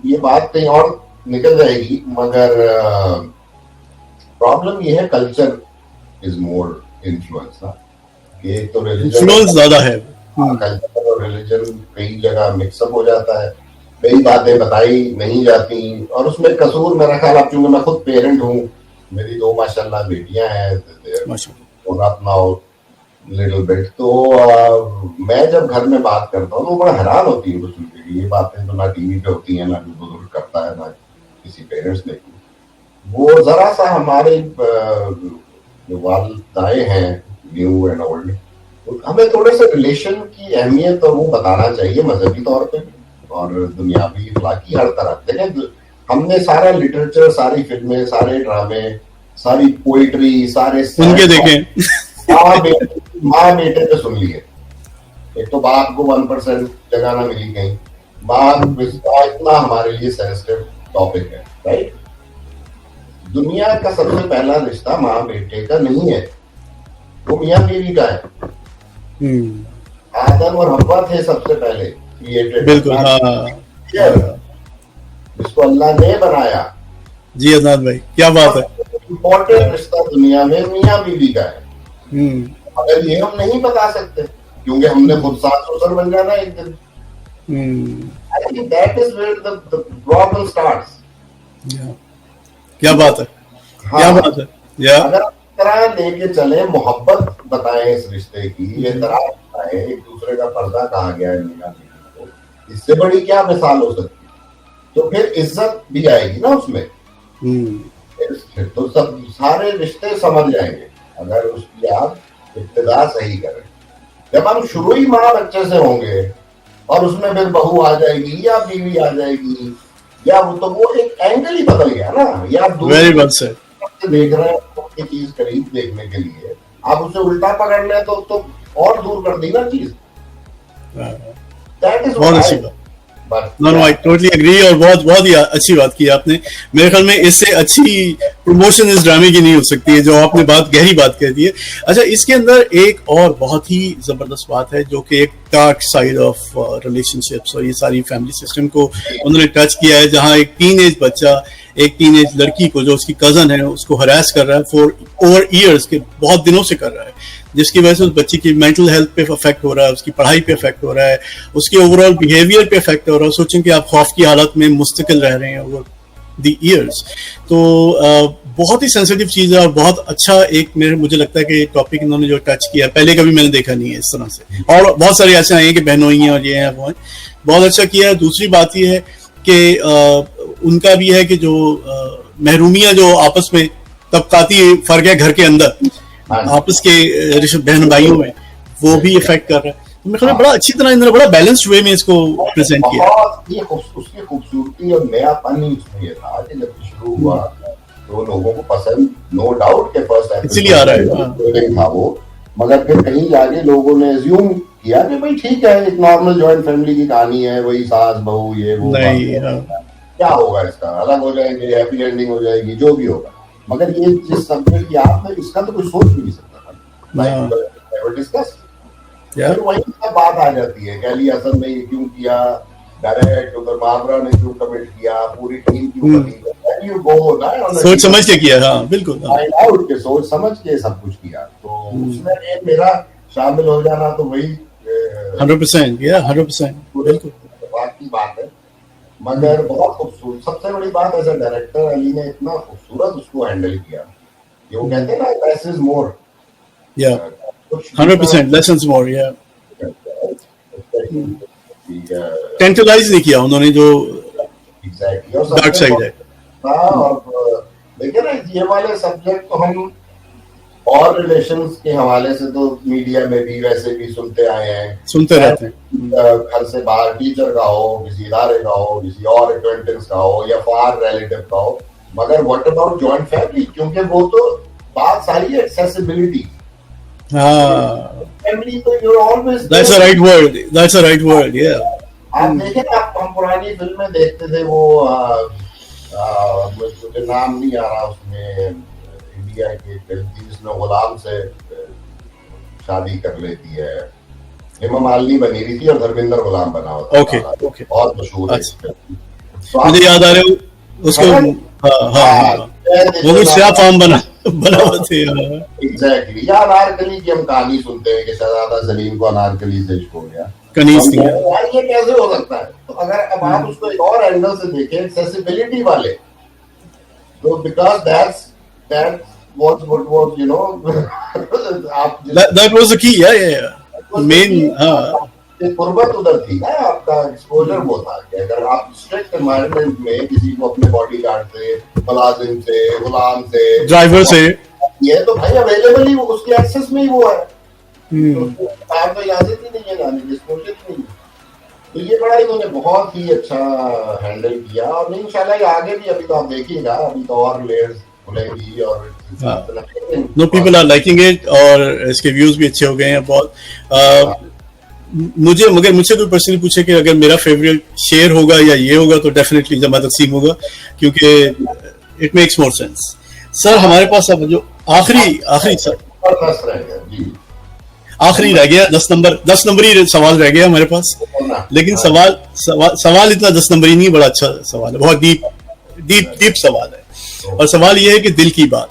ये बात कहीं और निकल जाएगी, मगर प्रॉब्लम ये है कल्चर इज मोर इन्फ्लुएंस ना, कि एक तो इन्फ्लुएंस ज्यादा है, कल्चर और रिलीजन कई जगह मिक्सअप हो जाता है, कई बातें बताई नहीं जाती, और उसमें कसूर मेरा ख्याल, अब चूंकि मैं खुद पेरेंट हूँ, मेरी 2 माशाल्लाह बेटियां हैं, लिटिल बिट, तो मैं जब घर में बात करता हूँ तो बड़ा हैरान होती है सुन के, ये बातें तो ना टीवी पे होती है, ना बुजुर्ग करता है, ना किसी पेरेंट्स ने की। वो जरा सा हमारे जो वालिदाएं हैं न्यू एंड ओल्ड, हमें थोड़े से रिलेशन की अहमियत और वो बताना चाहिए मजहबी तौर पे और दुनियावी इखलाकी हर तरह। देखें, हमने सारा लिटरेचर, सारी फिल्में, सारे ड्रामे, सारी पोइट्री, सारे उनके देखें माँ बेटे पे सुन लिए। एक तो बाप को 1% जगह ना मिली कहीं, बाप इतना हमारे लिए सेंसिटिव टॉपिक है, राइट। दुनिया का सबसे पहला रिश्ता माँ बेटे का नहीं है, वो मियाँ बीवी का है। आदम और हव्वा थे सबसे पहले क्रिएटेड, बिल्कुल, जिसको अल्लाह ने बनाया। जी अदनान भाई, क्या बात है। इम्पोर्टेंट रिश्ता दुनिया में मियाँ बीवी का है। अगर ये हम नहीं बता सकते, क्योंकि हमने खुद सास ससुर बन जाना एक दिन। I think that is where the problem starts. क्या बात है, क्या बात है। अगर तरह लेके चले, मोहब्बत बताएं इस रिश्ते की, ये तरह बताएं एक दूसरे का पर्दा कहा गया है मियां बीवी को, इससे बड़ी क्या मिसाल हो सकती है। तो फिर इज्जत भी आएगी ना उसमें, तो सब सारे रिश्ते समझ जाएंगे अगर उसकी आप इब्तिदा सही करें। जब हम शुरू ही माँ बच्चे से होंगे और उसमें फिर बहू आ जाएगी या बीवी आ जाएगी, या वो एक एंगल ही बदल गया ना। या देख रहे हैं कोई चीज करीब देखने के लिए, आप उसे उल्टा पकड़ लें तो और दूर कर दी ना चीज। दैट इज बहुत अच्छी बात। नो आई टोटली एग्री, और बहुत ही अच्छी बात की आपने। मेरे ख्याल में इससे अच्छी प्रमोशन इस ड्रामे की नहीं हो सकती है, जो आपने गहरी बात कह दी है। अच्छा, इसके अंदर एक और बहुत ही जबरदस्त बात है, जो कि एक डार्क साइड ऑफ रिलेशनशिप्स और ये सारी फैमिली सिस्टम को उन्होंने टच किया है, जहां एक टीनेज बच्चा एक टीनेज लड़की को, जो उसकी कजन है, उसको हरास कर रहा है फॉर ओवर ईयर्स, के बहुत दिनों से कर रहा है, जिसकी वजह से उस बच्ची की मेंटल हेल्थ पे अफेक्ट हो रहा है, उसकी पढ़ाई पे अफेक्ट हो रहा है, उसके ओवरऑल बिहेवियर पे अफेक्ट हो रहा है। सोचें कि आप खौफ की हालत में मुस्तकिल रह रहे हैं ओवर द ईयर्स। तो बहुत ही सेंसिटिव चीज है, और बहुत अच्छा एक मुझे लगता है कि टॉपिक इन्होंने जो टच किया, पहले कभी मैंने देखा नहीं है इस तरह से। और बहुत सारे ऐसे आए हैं कि बहनोई हैं और ये हैं वो हैं, बहुत अच्छा किया है। दूसरी बात ये है कि उनका भी है कि जो महरूमिया जो आपस में तबकाती फर्क है घर के अंदर, आपस के बहन भाइयों में, वो भी इफेक्ट कर रहा है। तो मेरे ख्याल में बड़ा अच्छी तरह इन्होंने बड़ा बैलेंस्ड वे में इसको प्रेजेंट किया। उसकी खूबसूरती और नयापन ही उसमें ये था कि जब शुरू हुआ तो लोगों को पसंद, नो डाउट के फर्स्ट इसलिए आ रहा है था वो, मगर फिर कहीं जाके लोगों ने एज्यूम किया कि भाई ठीक है, एक नॉर्मल जॉइंट फैमिली की कहानी है, वही सास बहू ये वो, क्या होगा इसका, अलग हो जाएंगे, हैप्पी एंडिंग हो जाएगी, जो भी होगा। मगर ये जिस सब्जेक्ट की आपने, इसका तो कोई सोच भी नहीं सकता, डिस्कस। फिर वही बात आ जाती है कि अली हसन ने ये क्यों किया, डायरेक्ट उधर माबरा ने क्यों कमिट किया, पूरी टीम क्यों करी, यू गो ना सोच समझ के किया। हाँ बिल्कुल, फाइंड आउट के सोच समझ के सब कुछ किया। तो उसमें मेरा शामिल हो जाना तो वही 100%, 100% बिल्कुल बात की बात है। मगर बहुत खूबसूरत, सबसे बड़ी बात एज अ डायरेक्टर अली ने इतना खूबसूरत उसको हैंडल किया कि वो कहते हैं ना, less is more. 100% lesson is more. Tantalise नहीं किया उन्होंने, जो एग्जैक्टली डार्क साइड है। और देखिए ना, ये वाले सब्जेक्ट तो हम और रिलेशंस के हवाले से तो मीडिया में भी वैसे भी सुनते आए हैं, सुनते रहते हैं। घर से बाहर टीचर का हो, किसी इदारे का हो, किसी और एक्वेंटेंस का हो, या फार रिलेटिव का हो। मगर व्हाट अबाउट जॉइंट फैमिली, क्योंकि वो तो बात सारी एक्सेसिबिलिटी। हाँ, फैमिली तो you're always that's a right word. That's a right word. Yeah. आप देखें, आप हम पुरानी फिल्में देखते थे, वो मुझे नाम नहीं आ रहा, उसमें इंडिया की फिल्म थी जिसमें गुलाम से शादी कर लेती है, हेमा मालिनी बनी हुई थी और धर्मेंद्र गुलाम बना होता। ओके ओके, बहुत मशहूर है। अच्छा, मुझे याद आ रहे हो उसको। हाँ हाँ, वो कुछ क्या फॉर्म बना हुआ थे। एग्जैक्टली, या अनारकली की हम कहानी सुनते हैं कि शहजादा सलीम को अनारकली से इश्क हो गया, कनीज थी। यार ये कैसे हो सकता है? तो अगर अब आप उसको एक और एंगल से देखें, एक्सेसिबिलिटी वाले, तो because that was you know आप that was the key, yeah main। हाँ, कुर्बत उधर थी ना, आपका एक्सपोजर वो था कि अगर आप स्ट्रिक्ट एनवायरनमेंट में किसी को अपने बॉडीगार्ड से, मुलाजिम से, गुलाम से, ड्राइवर से, ये तो भाई अवेलेबल ही, उसके एक्सेस में ही वो है, तो आपको इजाजत ही नहीं है जाने की, एक्सपोजर ही नहीं। तो ये बड़ा इन्होंने बहुत ही अच्छा हैंडल किया, और इंशाल्लाह ये आगे भी, अभी तो आप देखिएगा, अभी तो और लेयर्स खुलेंगी और no people are liking it, और इसके व्यूज भी अच्छे हो गए हैं बहुत। मुझे, मगर मुझसे कोई पर्सनली पूछे कि अगर मेरा फेवरेट शेर होगा या ये होगा, तो डेफिनेटली जमा तकसीम होगा, क्योंकि it makes more sense. Sir हमारे पास अब जो आखिरी सर आखिरी रह गया, 10 नंबरी सवाल रह गया हमारे पास, लेकिन सवाल इतना 10 नंबरी नहीं, बड़ा अच्छा सवाल है, बहुत डीप सवाल है, और सवाल यह है कि दिल की बात।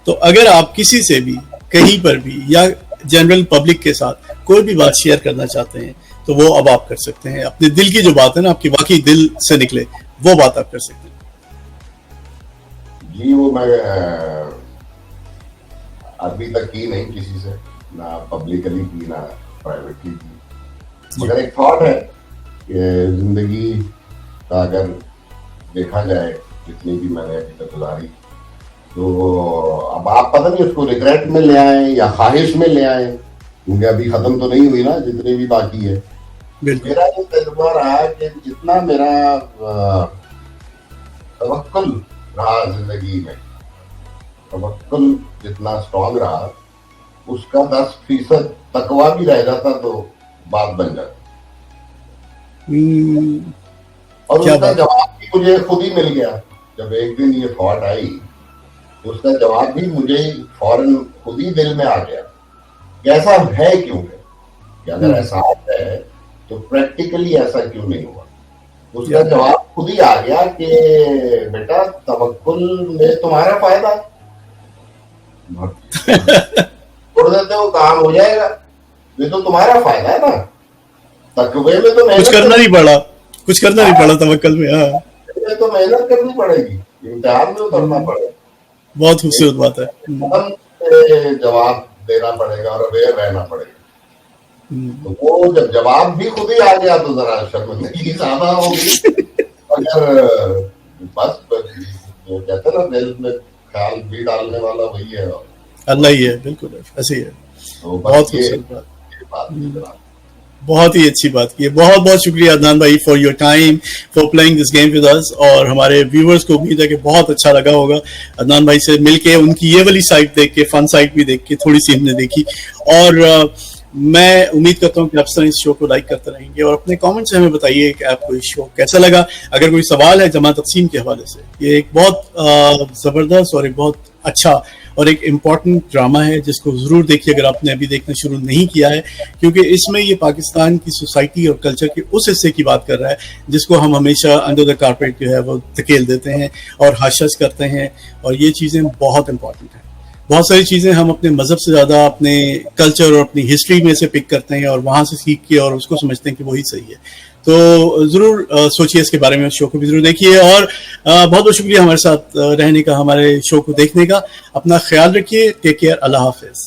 तो अगर आप किसी से भी कहीं पर भी या जनरल पब्लिक के साथ कोई भी बात शेयर करना चाहते हैं, तो वो अब आप कर सकते हैं, अपने दिल की जो बात है ना, आपकी वाकई दिल से निकले, वो बात आप कर सकते हैं। जी, वो मैं अभी तक की नहीं किसी से, ना पब्लिकली की, ना प्राइवेटली की, मगर एक थॉट है कि जिंदगी का अगर देखा जाए, जितनी भी मैंने अभी तक गुजारी, तो अब आप पता नहीं उसको रिग्रेट में ले आए या ख्वाहिश में ले आए, क्योंकि अभी खत्म तो नहीं हुई ना, जितनी भी बाकी है। मेरा ये तजुर्बा रहा कि जितना मेरा तवक्कुल रहा जिंदगी में, तवक्कुल जितना स्ट्रॉन्ग रहा, उसका 10% तकवा भी रह जाता तो बात बन जाती। और उसका जवाब भी मुझे खुद ही मिल गया, जब एक दिन ये थॉट आई, उसका जवाब भी मुझे फौरन खुद ही दिल में आ गया कि ऐसा है क्यों है, कि अगर ऐसा है तो प्रैक्टिकली ऐसा क्यों नहीं हुआ। उसका जवाब खुद ही आ गया कि बेटा, तवक्कुल में तुम्हारा फायदा है, छोड़ देते हो काम हो जाएगा, ये तो तुम्हारा फायदा है ना, तकवे में तो कुछ करना नहीं पड़ा तवक्कुल में। हाँ, तो मेहनत करनी पड़ेगी, इम्तिहान में उतरना पड़ेगा। बहुत खूबसूरत बात है। जवाब देना पड़ेगा और अवेयर रहना पड़ेगा। तो वो जब जवाब भी खुद ही आ गया, तो जरा शर्मिंदगी ज्यादा होगी। अगर बस जो कहते हैं ना, दिल में ख्याल भी डालने वाला वही है, अल्लाह ही है, बिल्कुल ऐसे ही है। तो बहुत खूबसूरत बात, बहुत ही अच्छी बात की है। बहुत बहुत शुक्रिया अदनान भाई for your time, for playing this game with us, और हमारे व्यूअर्स को उम्मीद है कि बहुत अच्छा लगा होगा अदनान भाई से मिलके, उनकी ये वाली साइड देख के, फन साइड भी देख के थोड़ी सी हमने देखी, और मैं उम्मीद करता हूँ कि आप सब इस शो को लाइक करते रहेंगे, और अपने कमेंट से हमें बताइए कि आपको इस शो कैसा लगा। अगर कोई सवाल है जमा तकसीम के हवाले से, ये एक बहुत ज़बरदस्त और एक बहुत अच्छा और एक इम्पॉर्टेंट ड्रामा है, जिसको ज़रूर देखिए अगर आपने अभी देखना शुरू नहीं किया है, क्योंकि इसमें ये पाकिस्तान की सोसाइटी और कल्चर के उस हिस्से की बात कर रहा है जिसको हम हमेशा अंडर द कारपेट जो है वो धकेल देते हैं और हाशश करते हैं, और ये चीज़ें बहुत इंपॉर्टेंट हैं। बहुत सारी चीज़ें हम अपने मज़हब से ज़्यादा अपने कल्चर और अपनी हिस्ट्री में से पिक करते हैं और वहाँ से सीख के और उसको समझते हैं कि वही सही है। तो ज़रूर सोचिए इसके बारे में, शो को भी ज़रूर देखिए, और बहुत बहुत शुक्रिया हमारे साथ रहने का, हमारे शो को देखने का। अपना ख्याल रखिए, टेक केयर, अल्लाह हाफिज़।